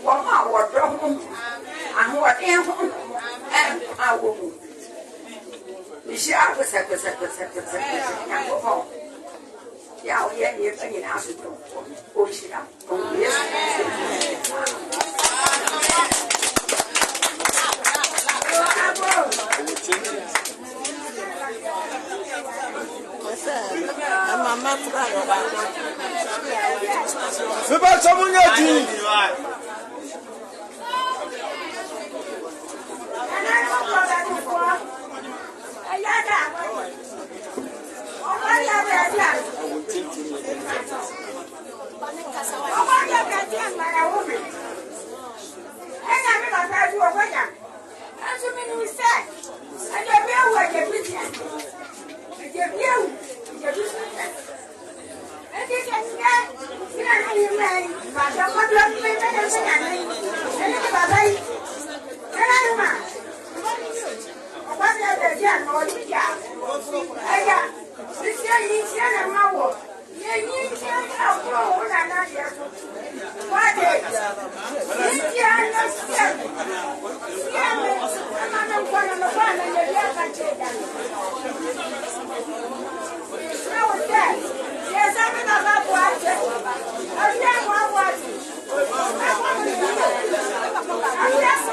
o ma wo dro mu a hu wa de hu a wo mu ni shi a ko sa ya ko ba ya oye ni pe ni na su to o shi na o ye mama fura se ba so mo nyati ayada Yes.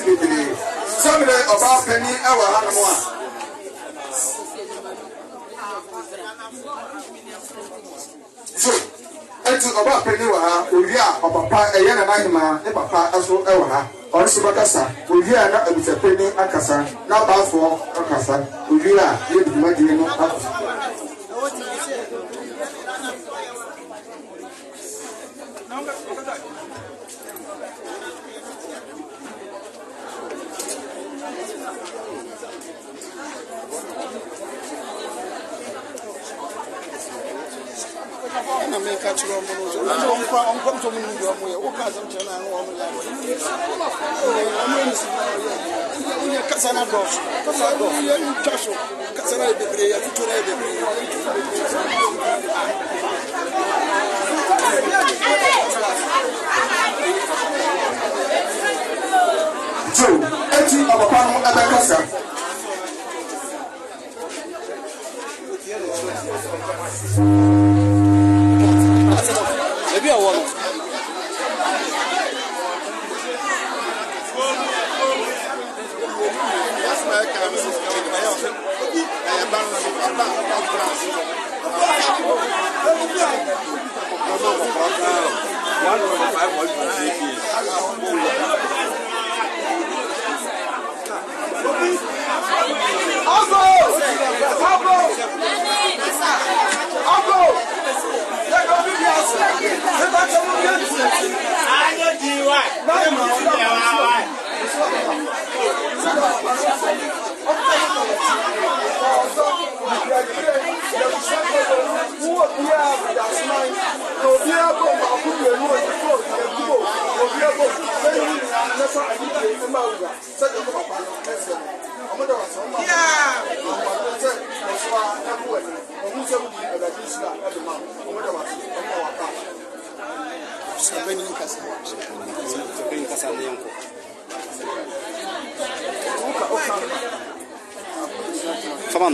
bebree sɛmmerɛ ɔbaa panin ɛwɔ ha no mu a so eti ɔbaa panin wɔ ha owie a ɔpapa ɛyɛ na n'ahema ne papa nso ɛwɔ ha ɔno nso bɛkasa owie a na abusua panin akasa na abaafoɔ akasa owie a yɛ dwumadie no akɔ. na me ka chiro mo no so on kom to mo ndu mo ye o ka sam chana no mo la mo ni si na ye kasa na do ye ni chaso kasa na bebre ya tutu na bebre so eti abapa no abekasa Maybe I want. That's my car, Mrs. I am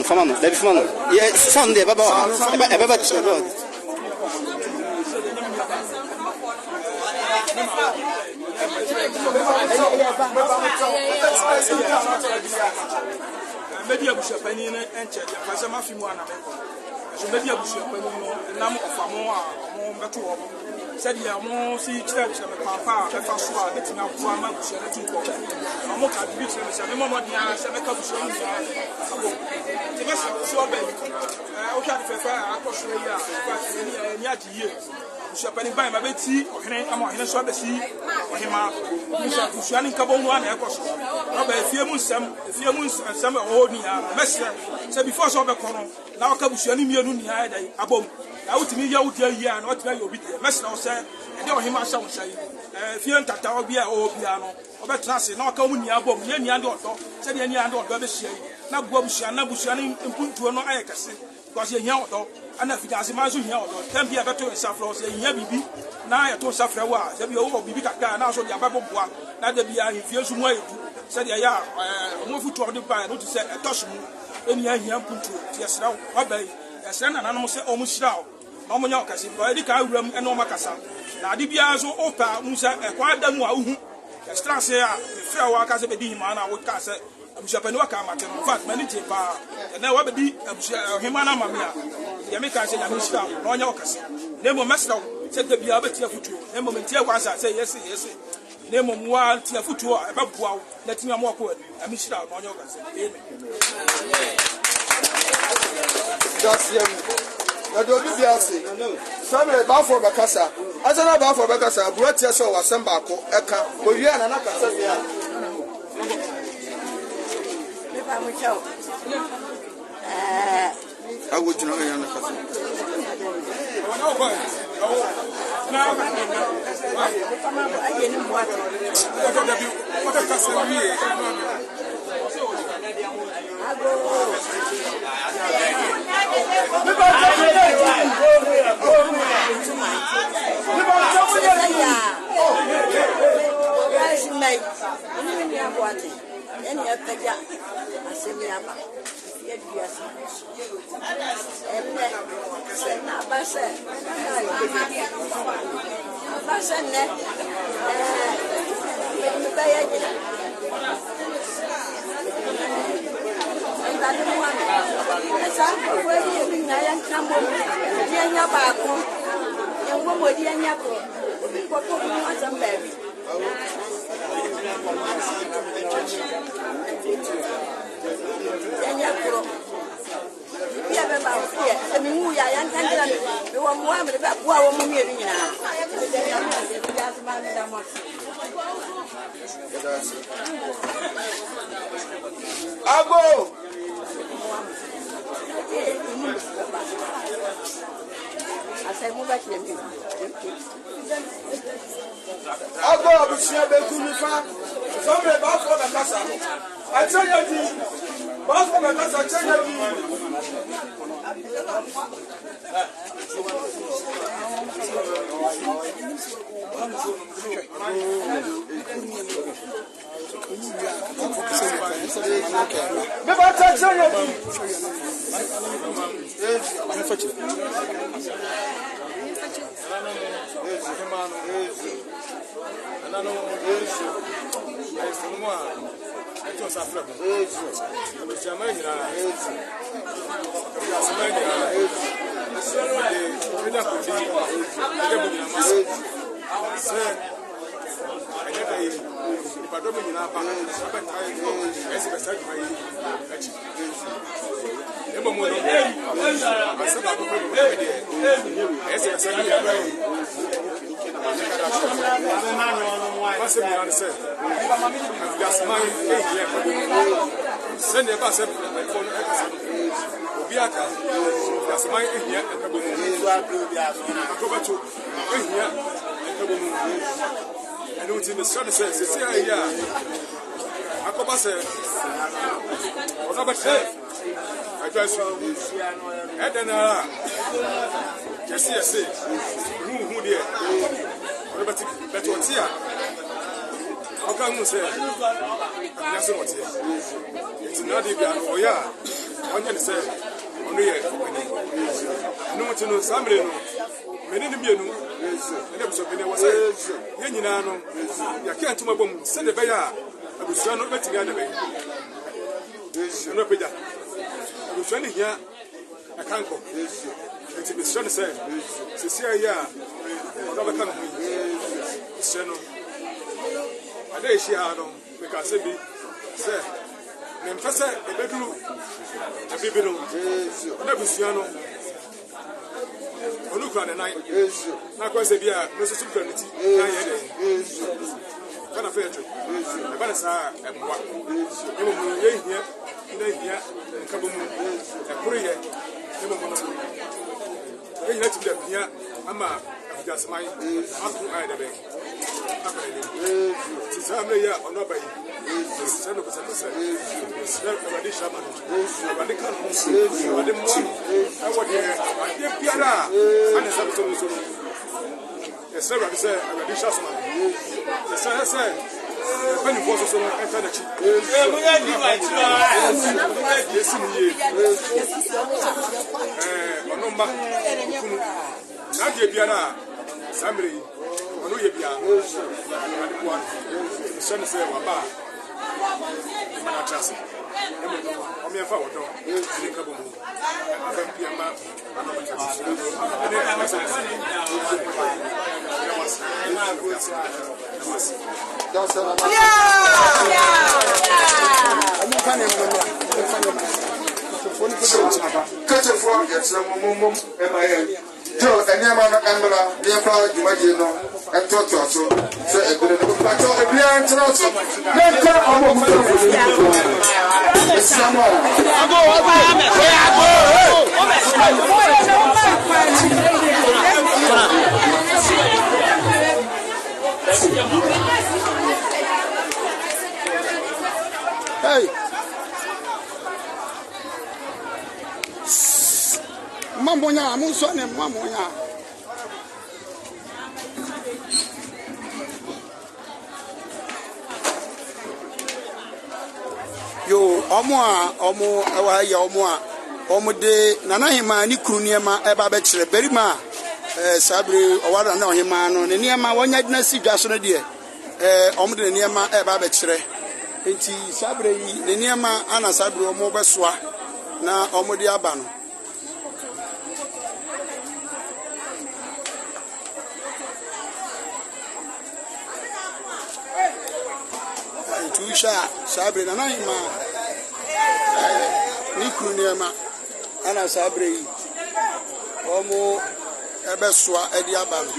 Famano, deve famano. E sonde baba. Baba tshelo. Media bushapani enche ya fasa mafimu ana meko. So media bushapani no nam ofamo a mo beto wo. Said ya mo si church na papa e fa so a betina kwa ma bushana tinko. Mo ka bi se me se me mo dia se me ka bushana ya. Abo. Ti me so be. O ka de fa akoso ya. Fa ni ajiye. Bushapani ban ma beti ohene ama ohene so be si ohema. Bushani ka bo no ana ekoso. Oba efie mu nsem o ni ya. Mesre. Se before so be kono. Na ka bushani mienu ni ha dai abom. Na wutimi ya wudia yi a na wutimi ya obi mesna o se e de ohima sha wonhyai fie ntata obi a obia no obetra se na waka mu ni abom ye ni ande odo se de ni ande odo be hia yi na bua bushia na bushani mpuntuo no ayekase because ye hia odo ana fidase ma so hia odo tem bia beto nsafro se hia bibi na ye to nsafra wa se bia wo bibi kaka na so dia babobua na de bia fie so mu ayedu se de ya mo futu odo ba no to se etoso mu eni hia mpuntuo ti yesra obai yesra na nanom se omushira no nya okasi bo edi ka awuram eno makasa na ade bia so opa musa ekwa adamu a uhu extra se a frɛ wa ka se bedi hima na wo ka se abushapani wa ka mate no fact mani te pa na wa bedi abusha hima na mame a ya me ka se ya mushira no nya okasi na mo mesra se de bia betia futuo na mo mentia kwa sa se yes na mo wa tia futuo e ba bua na tinya mo ko amishira no nya okasi amen na do bi biase family ba for bakasa asana ba for bakasa buatia so wasem ba ko eka owie na na kasa bia me ba mo chao awo jina ya na kasa wana ko na aye ni mo ati ko da bi ko da kasa wi anya baako. Ngo mo di anya ko. Ko ko mo asam baby. Anya ko. Ya be ba fu ya. E mi mu ya yan kan dira mi. Me wo mo am le ba bo a wo mo mi ri nyina. Ya ma mi da mo. Ago. Asai mu ba ki mi. Ago abusia be ku mi fa. Sombre ba fo na kasa. A chanya di. Ba fo na kasa chanya di. Me ba ta chanya di. Hey. Mamonya, Musone, Mamonya. Yo, omo ewa ya omo de nana hima ni kru niema eba be kire berima sabre owara na ohima no ne niema wonya dina si dwa so no de omo de niema eba be kire enti sabre yi ne niema ana sabre omo be soa na omo de aba no wisha sabre na nan ma ni kru ne ma ana sabre yi omo ebe soa edi aba no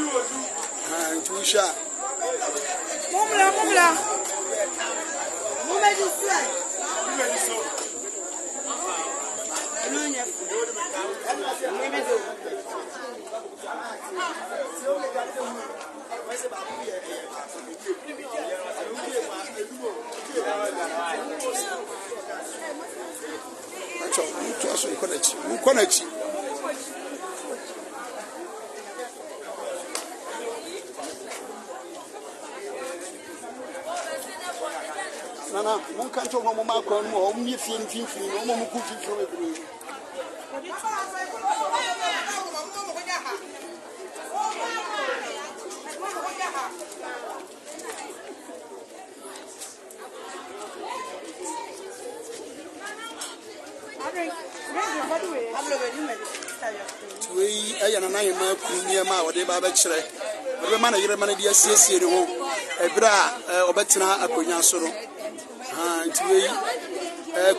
nti wisha mumla mumeji sai nonya mumeji acho aso konachi nana mon kan to mo ma ko mo mi fin mo mo ku fin e we ayana na yema kunia ma wode ba ba kire we ma na yire ma na dia siesie ne ho ebra obetena akonya so no nti we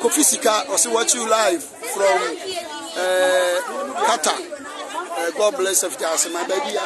Kofi Sika also watch you live from Qatar. God bless you, my baby.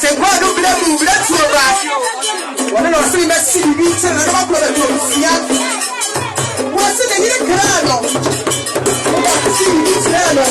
atɛnkwa no bla mu bla tuo ba wɔne na ɔse me bɛsi bibi kyɛ na ma kɔ bɛto sia wɔse ne yere kra no wɔse bibi kyerɛ no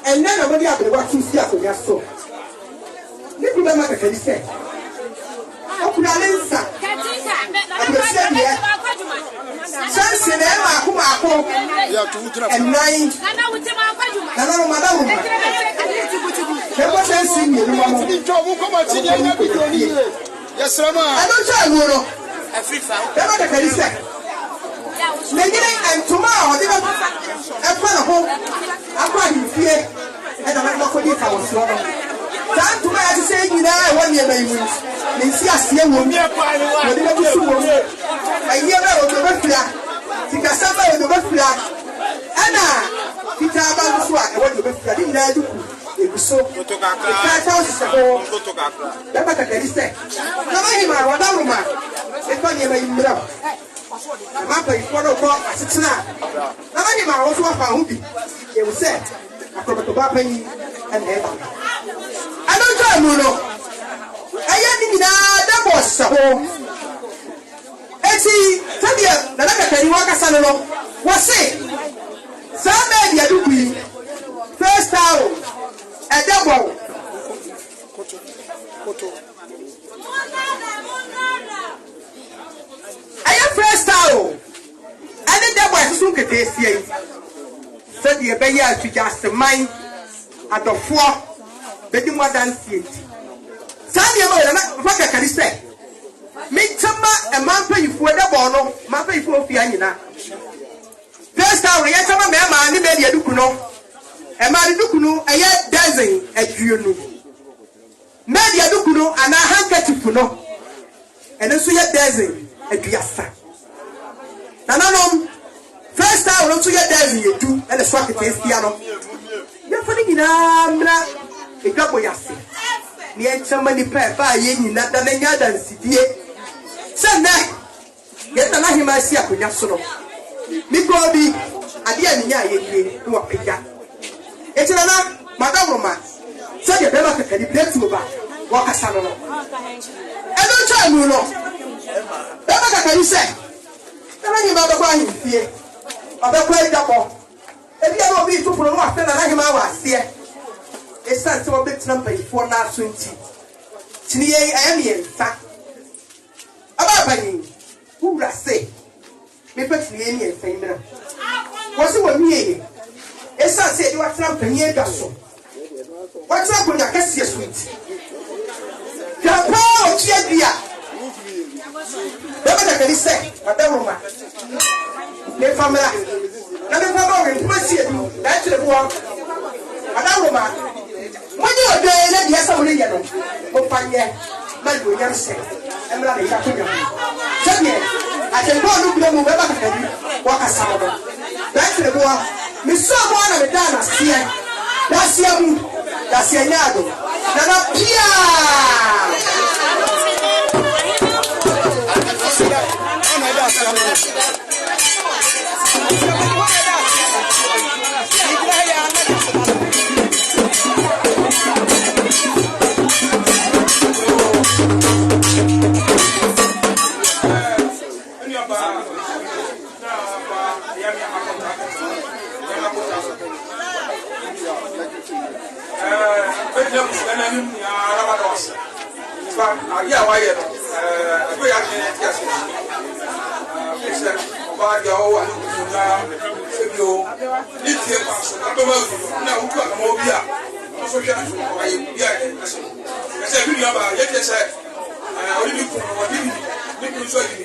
and then nobody have the what to see after your soul. Let me make a case. Open a lens. And nine. Yes, sir. I don't tell you. And tomorrow, I'm home. I'm going to fear, and I'm not going to come. Time to my say, you know, 1 year, baby. They see us here, will be a fire. I hear about the refugee. Think I suffer the refugee. Anna, Peter about the swag. I want to be flooding there. It was so. The 5,000 ago. Never can he say. Never him, I want to man. It's funny, my brother. Mapa iforo ko asitena na mani ma wo so afa ho bi e wo se akobeto ba pani and e I don't tell you no aya ni na da boss ho eti tabia na na kakani waka sano no wo se sa me dia du bi first town e double koto first town and the boy soon get this year. Said the bear to just a mine at the 4 bedroom more than seat. Sandy, what can you say? Make Tamba a man pay for the bono, man pay for Fianina. First town, yes, I'm a man, and the media do know. A man do know a yet dozen at you. Media do know and a handkerchief to know. And also yet dozen at Piasta. Nananom first time we get there you do and the swag is piano. You funny na e gabo yase. Ni enchama ni pa ba ye ni na da nya dance die. Send na get na hima si akonya so no. Mi go bi ade ani nya ye die no apega. E tira na madam Roma. So ye be ma kakadi plate over. Wa kasa no. E don try mu no. Be ma kakadi say you baba kwa hifie abekwa idabo ebi aba obi tupuro no afa na hima wa ase esan se wo betina mpayifo na aso nti tini ye ayame yensa aba bani wura se me petini ye ni ensa imra wo se wo miye esan se di watena mpanye edwa so watena konya kase so nti japa o tie bia Baba can say, Madam Roma. The family. Now the family will see you. That's the one. Madam Roma. When you are there, let me have somebody yellow. Oh, fine, my good young say. I'm not a young man. I can go look them over. Walk a summer. That's the one. Miso mwana medana sia. Dasia mu. Dasia nyado. Nana pia. Sorry.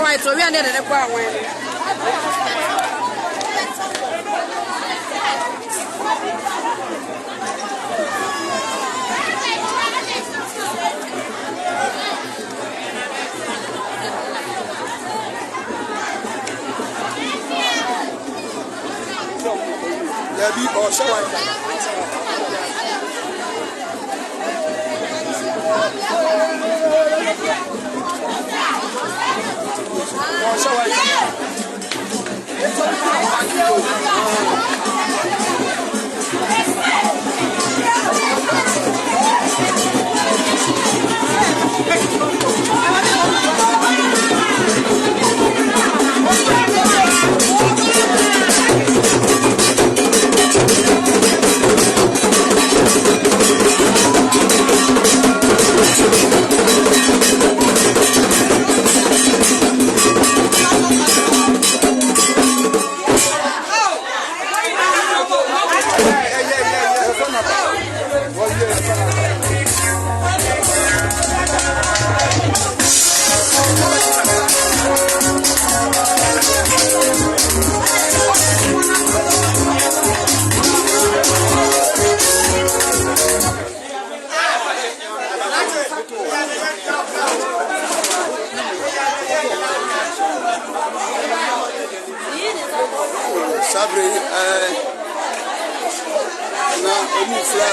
white, so we are near the car. Be or show Sabre na emu fla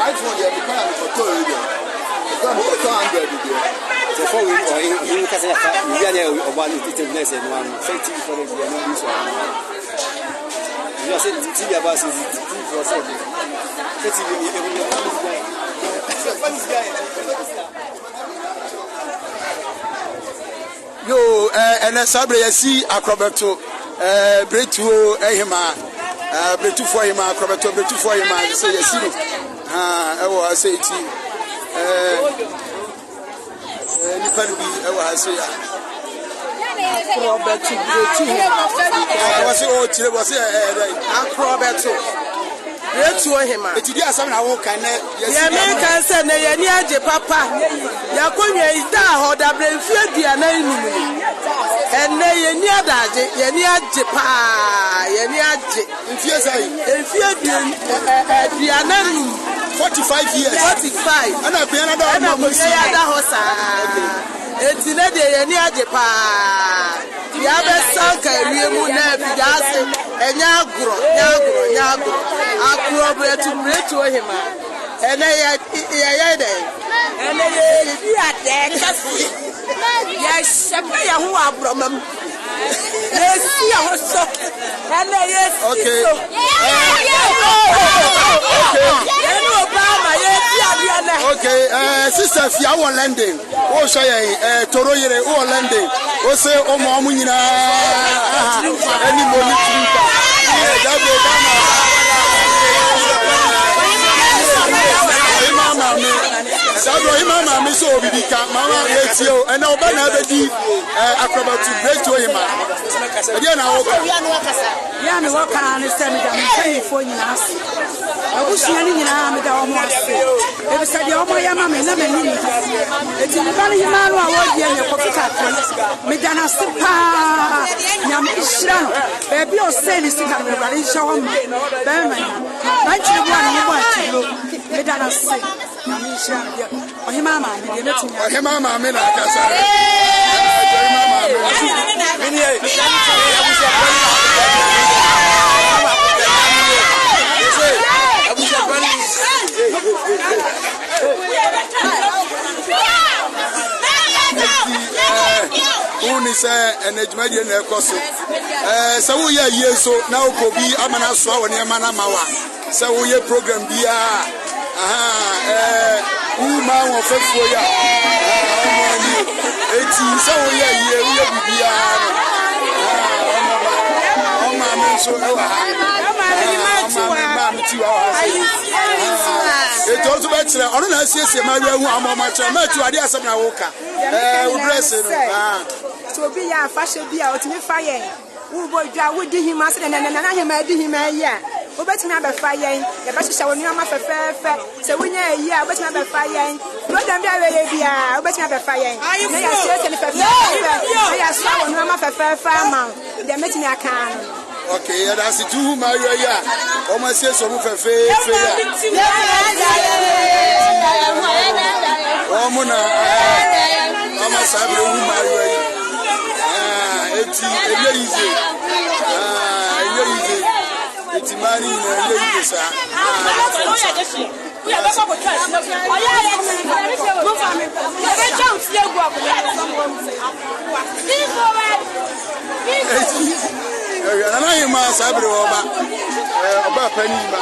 iPhone ya bikana mkoto hiyo. Kwa mkoto 100 hiyo. Before we he can say we are there about it business and one say TV for the no this one. You say TV about is TV for so. Say TV yo and sabre ya si akrobeto bretuo ehima bretu for him akrobeto bretu for him say ya si ewo say ti ni kan bi ewo say ya akrobeto bretu was o tire was akrobeto bretu him etidi asam na wo kan ya me kan say na ya ni age papa ya konwa ita ho da bremfi aduana inu enne ye ni adaje ye ni age pa ye ni age ntie sai enfi aduana inu 45 years 45 ana piano da na mo se ya da ho sa etine de ye ni age pa ya be sanka wiemu na bidase enya agro akro bretu ohima ene ya de ene ye bi ade kasi ya shebe ya ho abromam yes ya ho so ene yes okay okay sister Fia won London wo hwe ye toro yire wo London wo se o mo nyina ani mo ni trinta da be mama me so bibika mama etio and na oba na abedi acrobat break to him e na wo ya me wo kan ne se me da me kai fo nyina ase abusua ni nyina me da wo mo ase e be se de wo mo ya ma me na me ni eti me ba ni ma no a wo die ne ko fika me da na se pa nya me hira no be bi o se ni sika me ba ni hya wo ma be me ba chi bo ani bo ati lo me da na se nya me hira no ohima ma me de metu ohima ma me na kasa uni se enejuma die na ekoso se wo ye yeso na okobi amana so awon e mana mawa se wo ye program bia ma won fefuo ya eti se wo ye bibia no o ma me nso ɛwɔ ha maame ti wa ha eto nso bɛ kyerɛ ɔno na asiesie ma wi ahu ama ɔma kyerɛ ma tu ade asɛm na wo ka wo dress no to obi ya fashion bi a otimi fa yɛn wo bo dwa wo di hima se na hima di hima yi a wo betimi abefa yɛn ye bɛ hyehyɛ wo nneɛma fɛfɛɛfɛ sɛ wonya yi a wo betimi abefa yɛn program bi a we bi a wo betimi abefa yɛn na ya se ne fɛfɛɛfɛ na ya so wo nneɛma fɛfɛɛfɛ ama de metimi aka no. Okay, ya da si tu ma yo ya o ma se so mu fɛfɛɛfɛ ya o mu na mama sabre hu ma yo yi eti eye yize eti mari na eye yize sa na yi ma sabre oba pani ma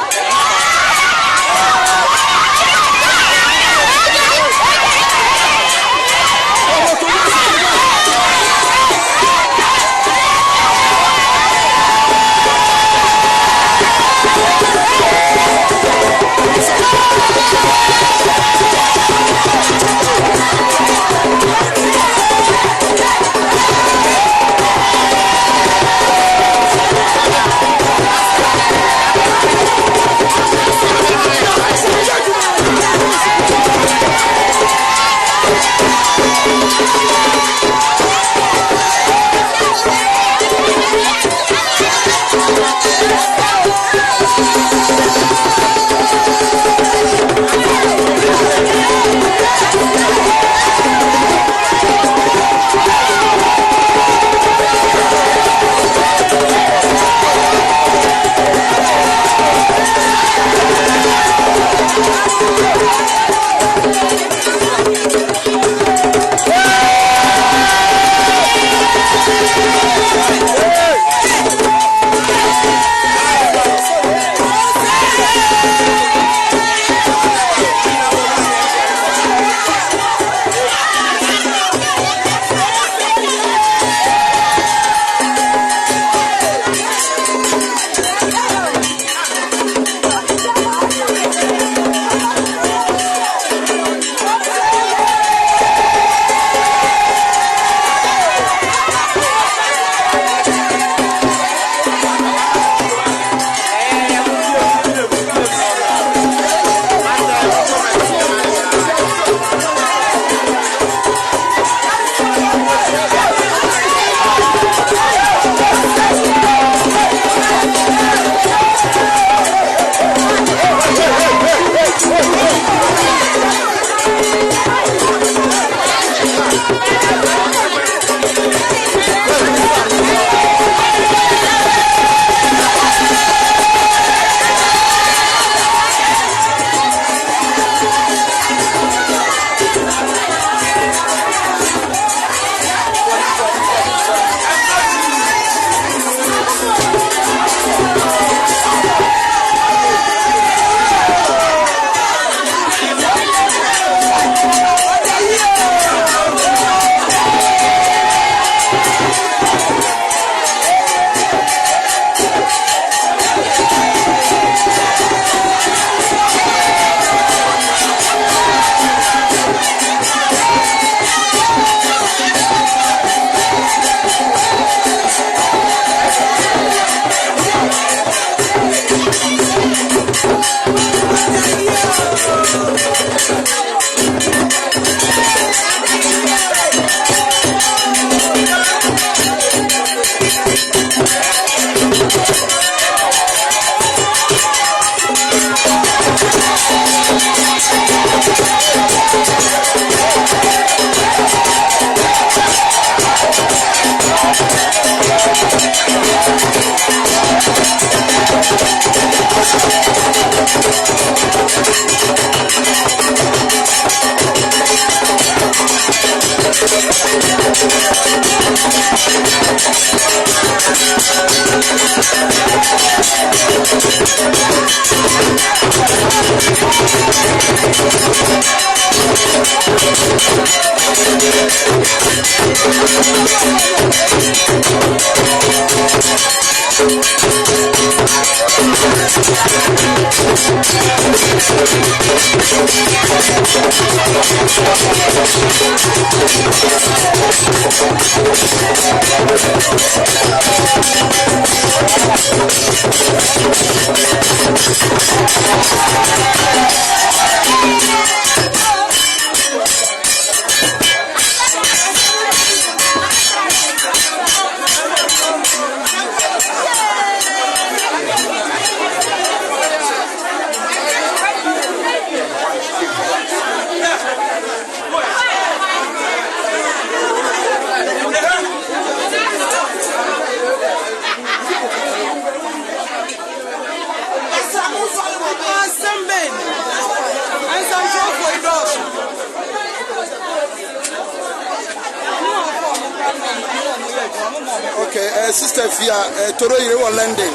Okay, Sister Fia, Toro you were London.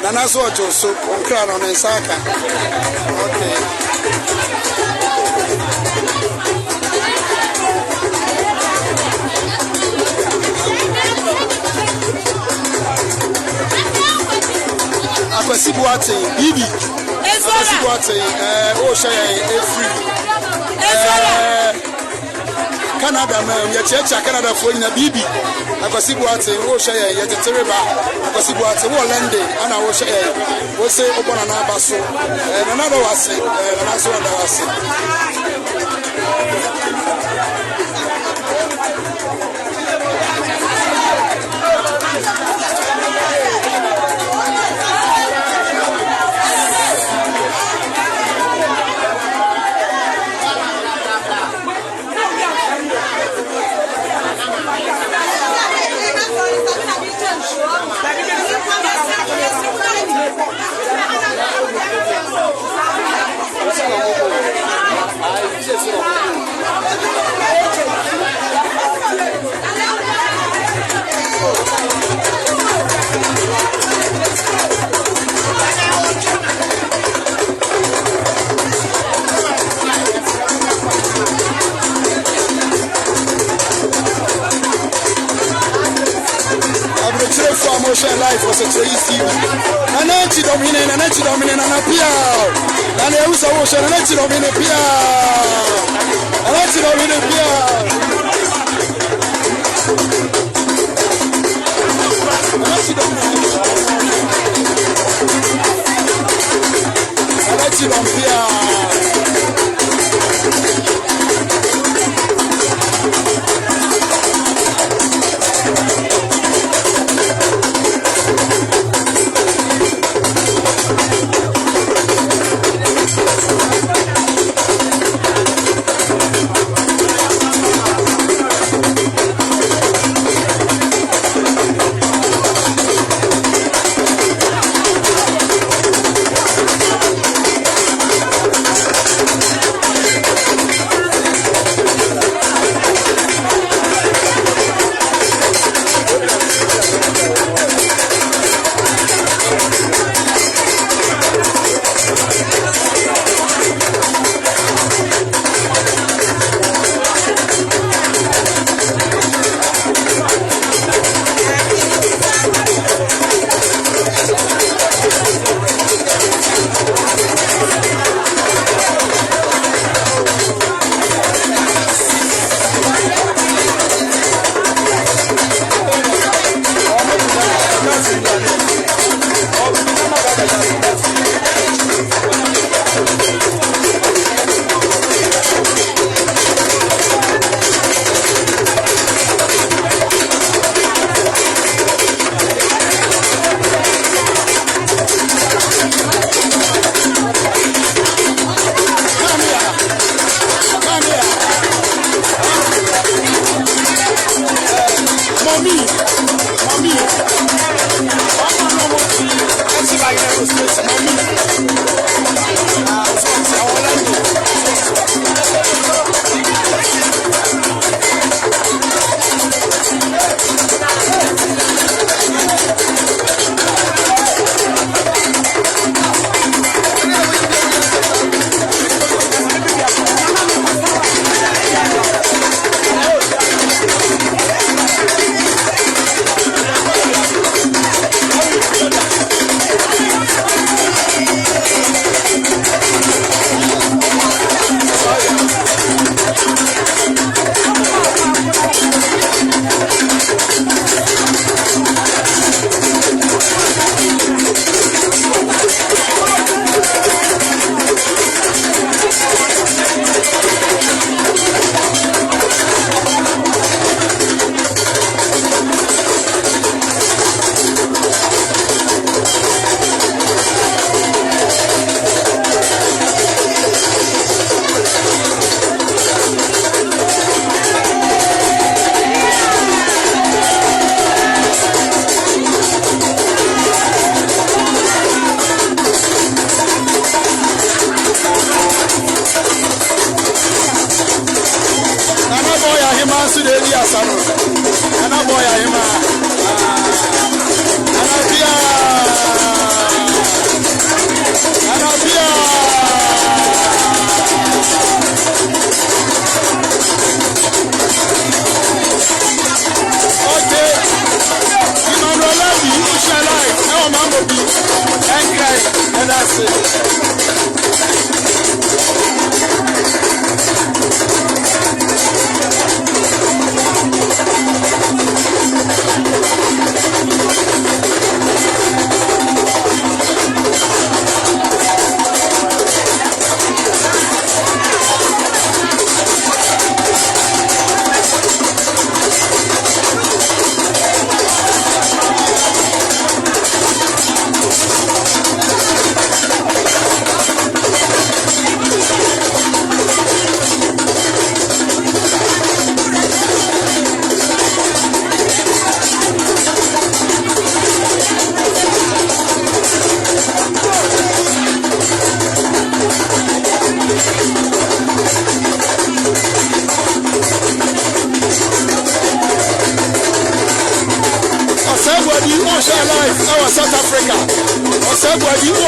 Nana so so on crown on Saka. Okay. Akwasi Boate, Bibi. Akwasi Boate, oh shey free. Canada man, ya checha Canada for na Bibi. Akwasi Boate, oh shey ya tetereba. Akwasi Boate wo London, ana wo shey. Wo say obona na baso. Nana do wase, nana so da wase. Motion life was a crazy. Anachi domine, Anapia. And I was a ocean, Anachi domine, Pia. Anachi domine, Pia. Anachi domine, Pia. Lady Asano. And a boy, I am okay. Emmanuel Levy, you shall life. Now I'm going to be angry, and that's it.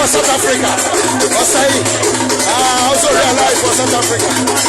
South Africa. I also realized for South Africa.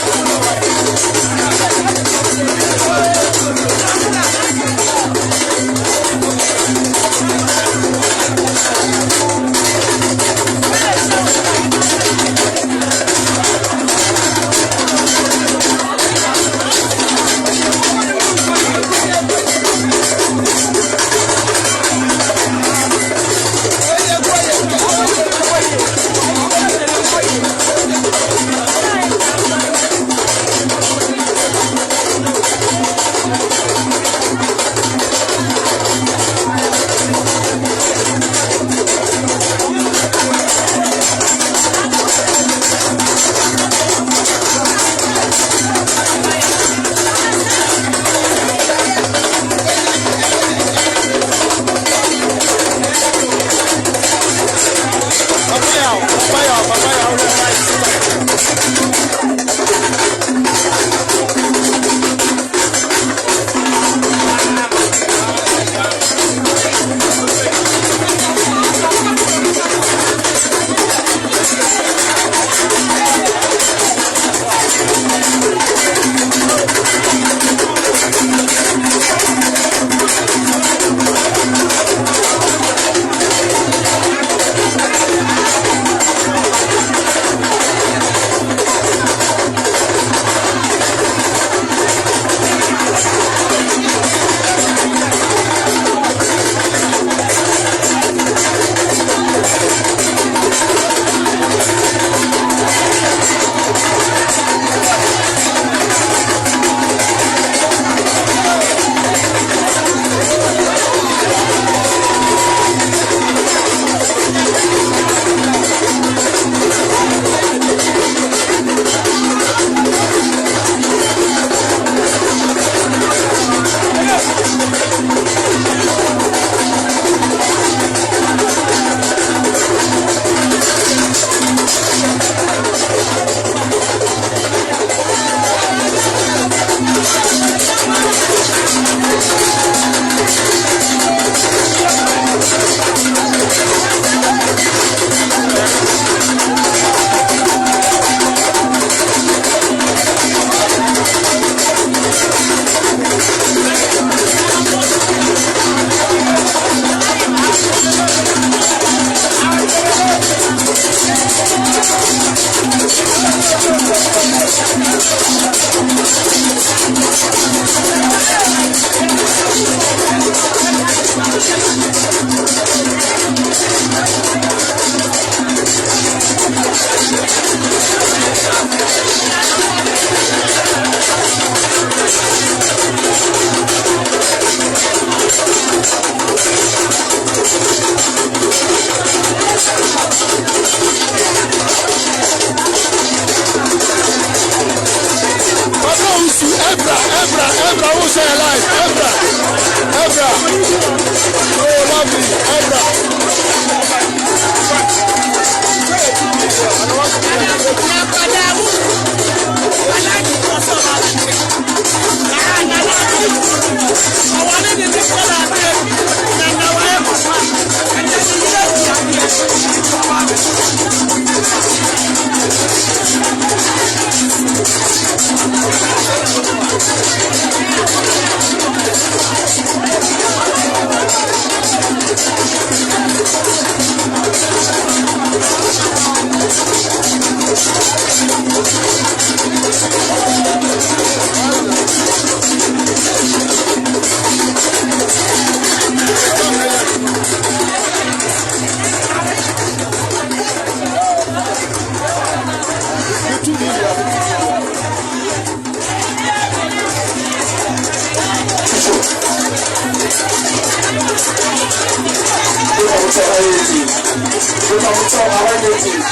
tell anything.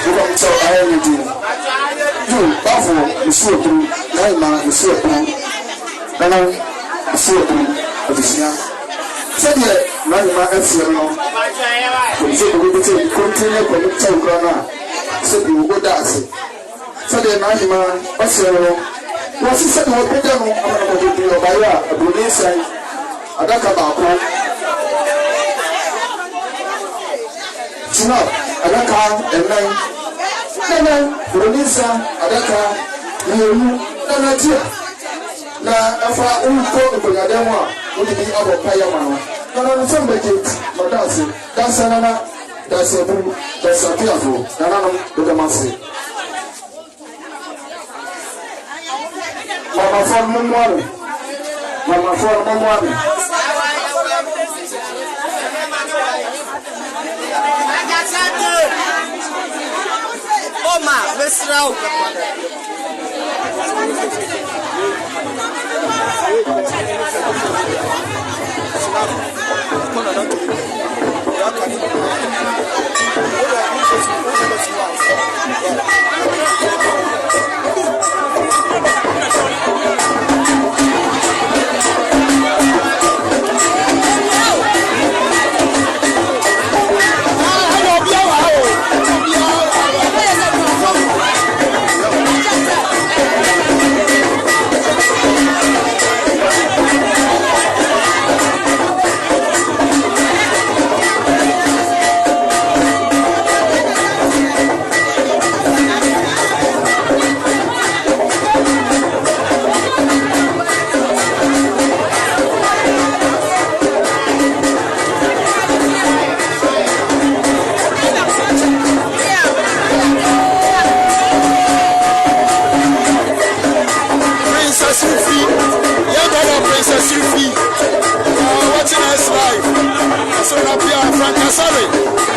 You don't tell anything. You, therefore, you see a through. Now, man, you see a through. Now, you see a through. But it's not. Said yet, now you might have seen no. So we will take continue to tell Grana. So you will go dancing. So the now you might have seen no. What's he said? What better no? I'm going to be a buyer, a police side. I don't come back home. Now, I don't come and then, police, I don't come. You, na afa unko nkoyadewa odi bi abo paya ma no no so mbeke madase dansa na dansa bu dansa piafo na no do mase mama for momware Oma besrau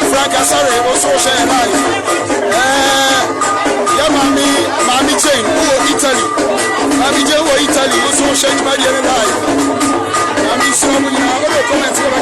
Frank Asare also share life. Yeah, Mami Jane, Italy. Mami Jane, Italy, also share my life. I mean, so many other comments over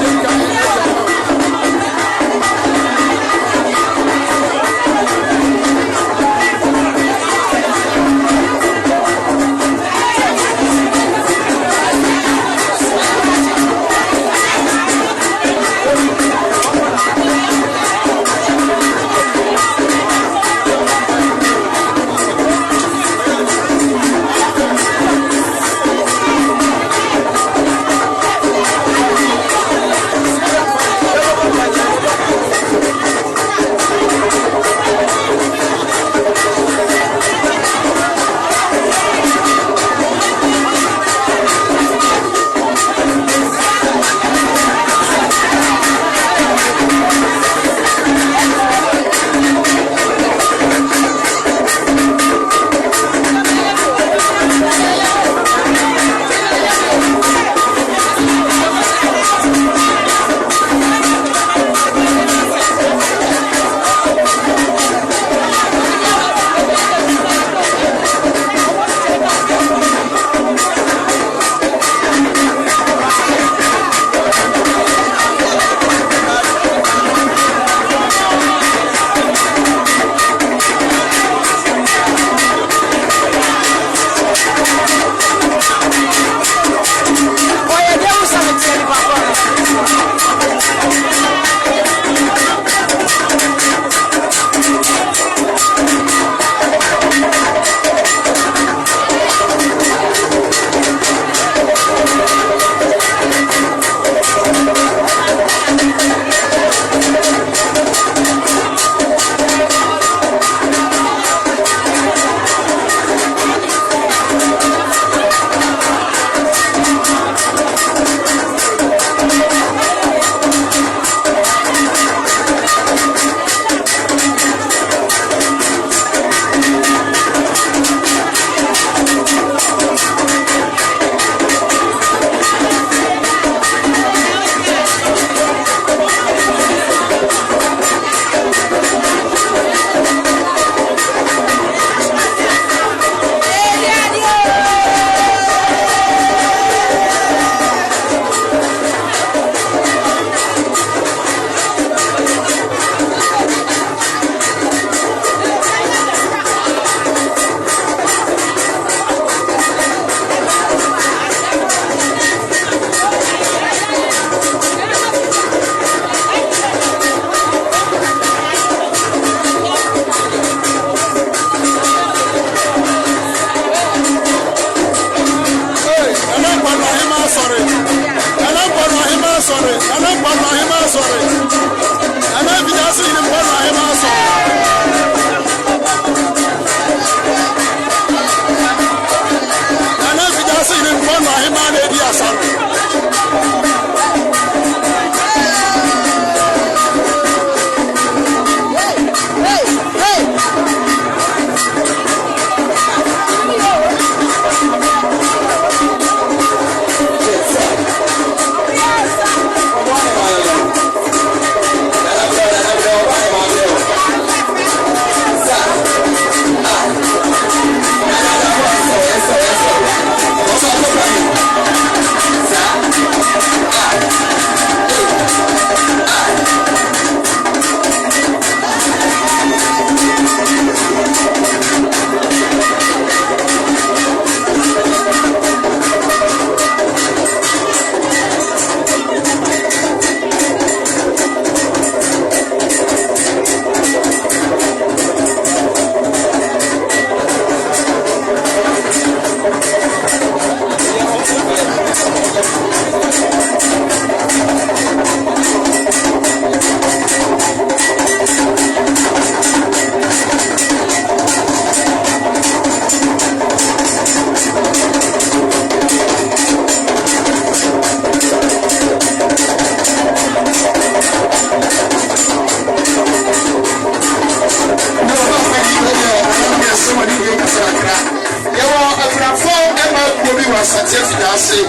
asante fidase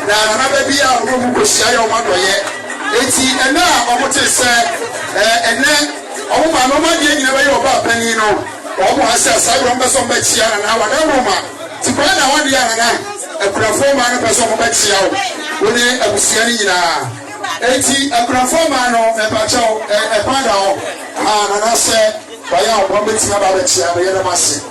na nana baby a omo ko sia ya omo adoye eti ena omo te se ene omo ma no ma die nyina be yo ba pani no omo asa asabro mbe so mbe chia na wa na roma ti kwa na wadi ya na akurafo ma no be so mbe chia o woni abusia ni nyina eti akurafo ma no e ba chaw e pada o na na se wa ya omo be tia ba be chia be ya na mase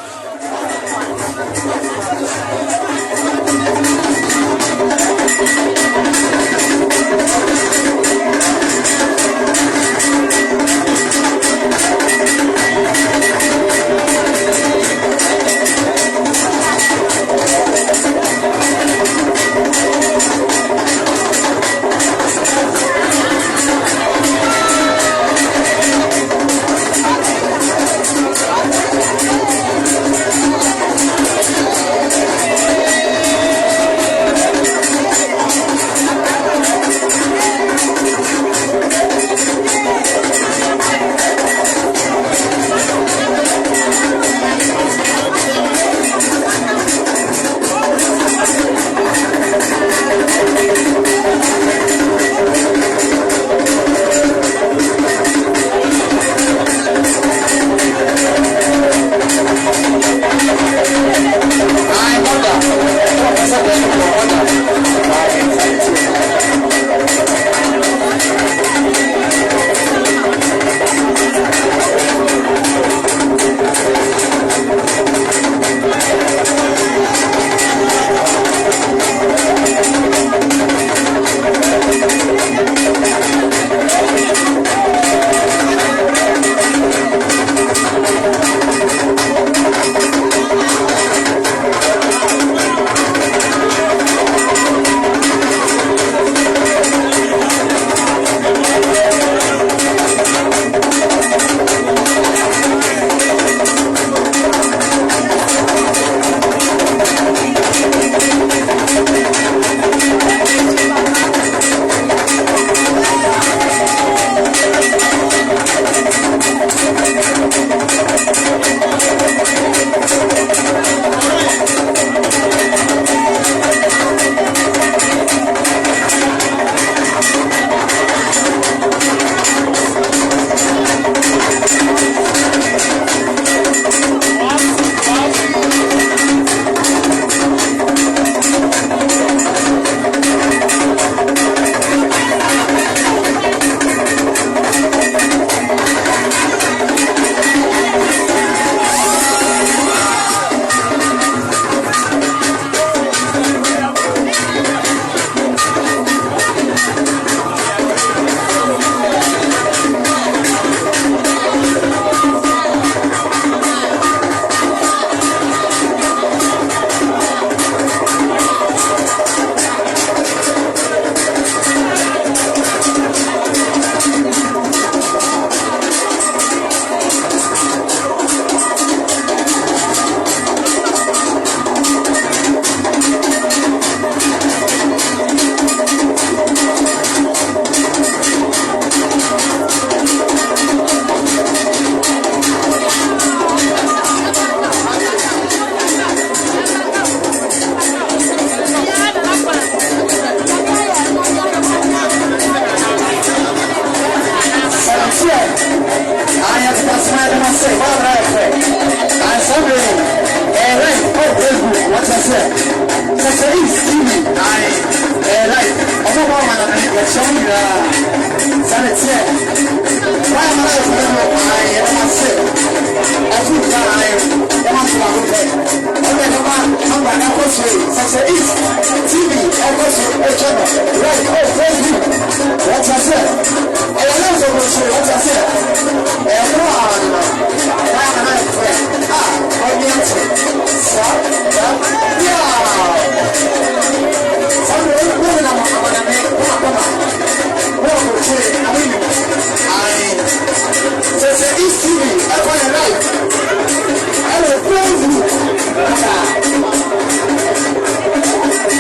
I will praise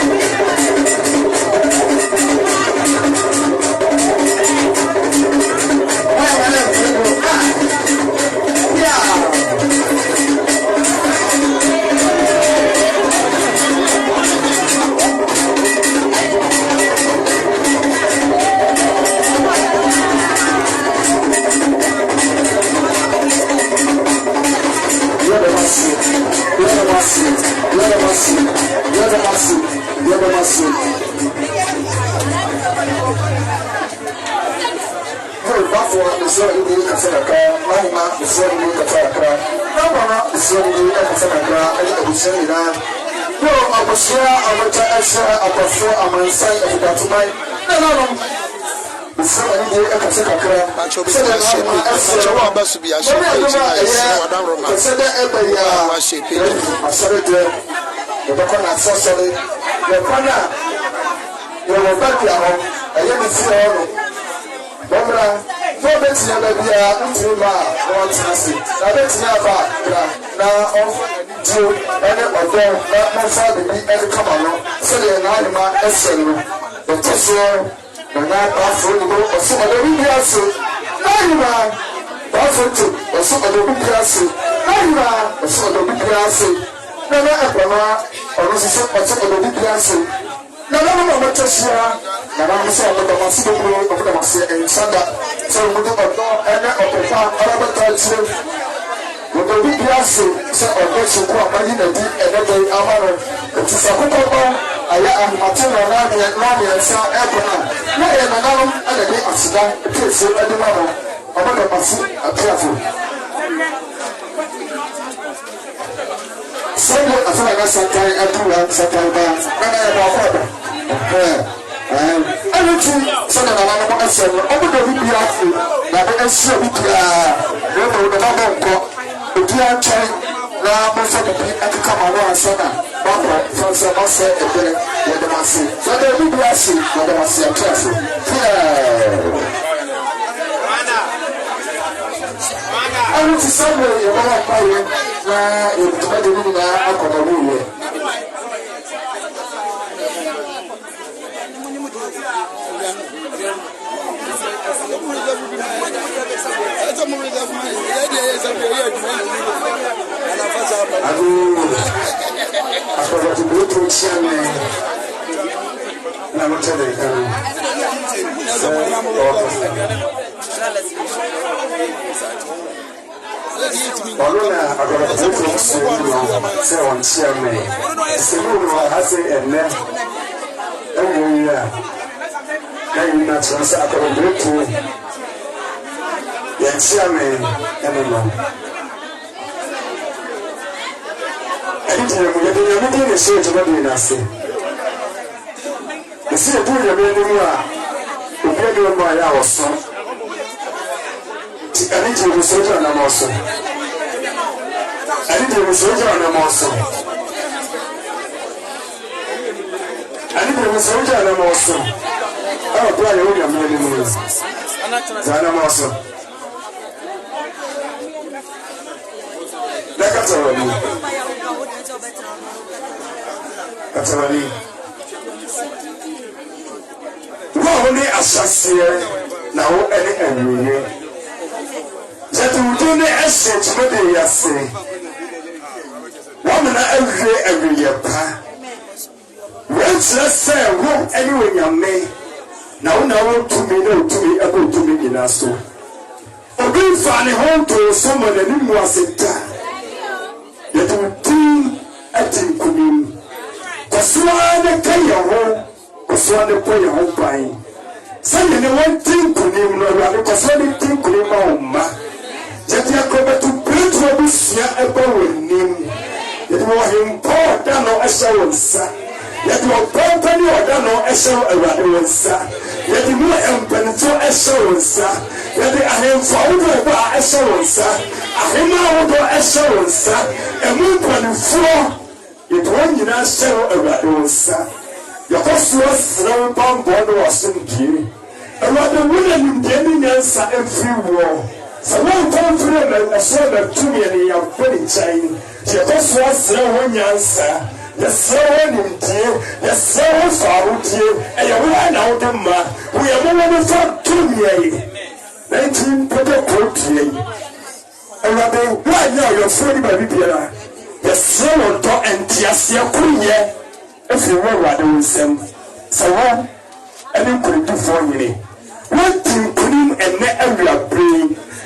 you.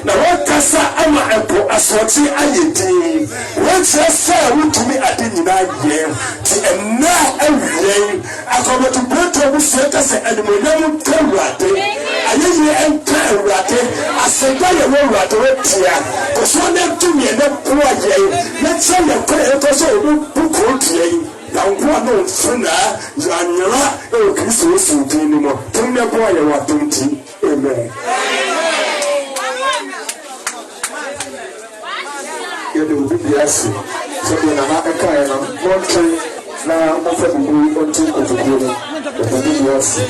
na wɔkasa ama ɛpo asɔkye ayɛ din wɔkyerɛ sɛ wotumi ade nyinaa yɛ nti ɛnna awiei akɔbɔtoburoto abusua ka sɛ animonyam ka awurade ayɛyie ɛnka awurade asɛda yɛ wɔ awurade wɔtia kɔsoɔ ne ntomiɛ ne boa yɛn na kyerɛ yɛ kɔ yɛtɔ sɛ ɔno bukuro tua yi na nkoa ne ɔmfiri naa yɛanyera ɛwɔ kristo yesu din no mu tom ne boa yɛ wɔ adom nti amen yɛde obi bi ase sɛdeɛ nana ɛkaeɛ no mɔntwɛn na mɔfa bubu ɔnto kotokuo no yɛde obi bi ase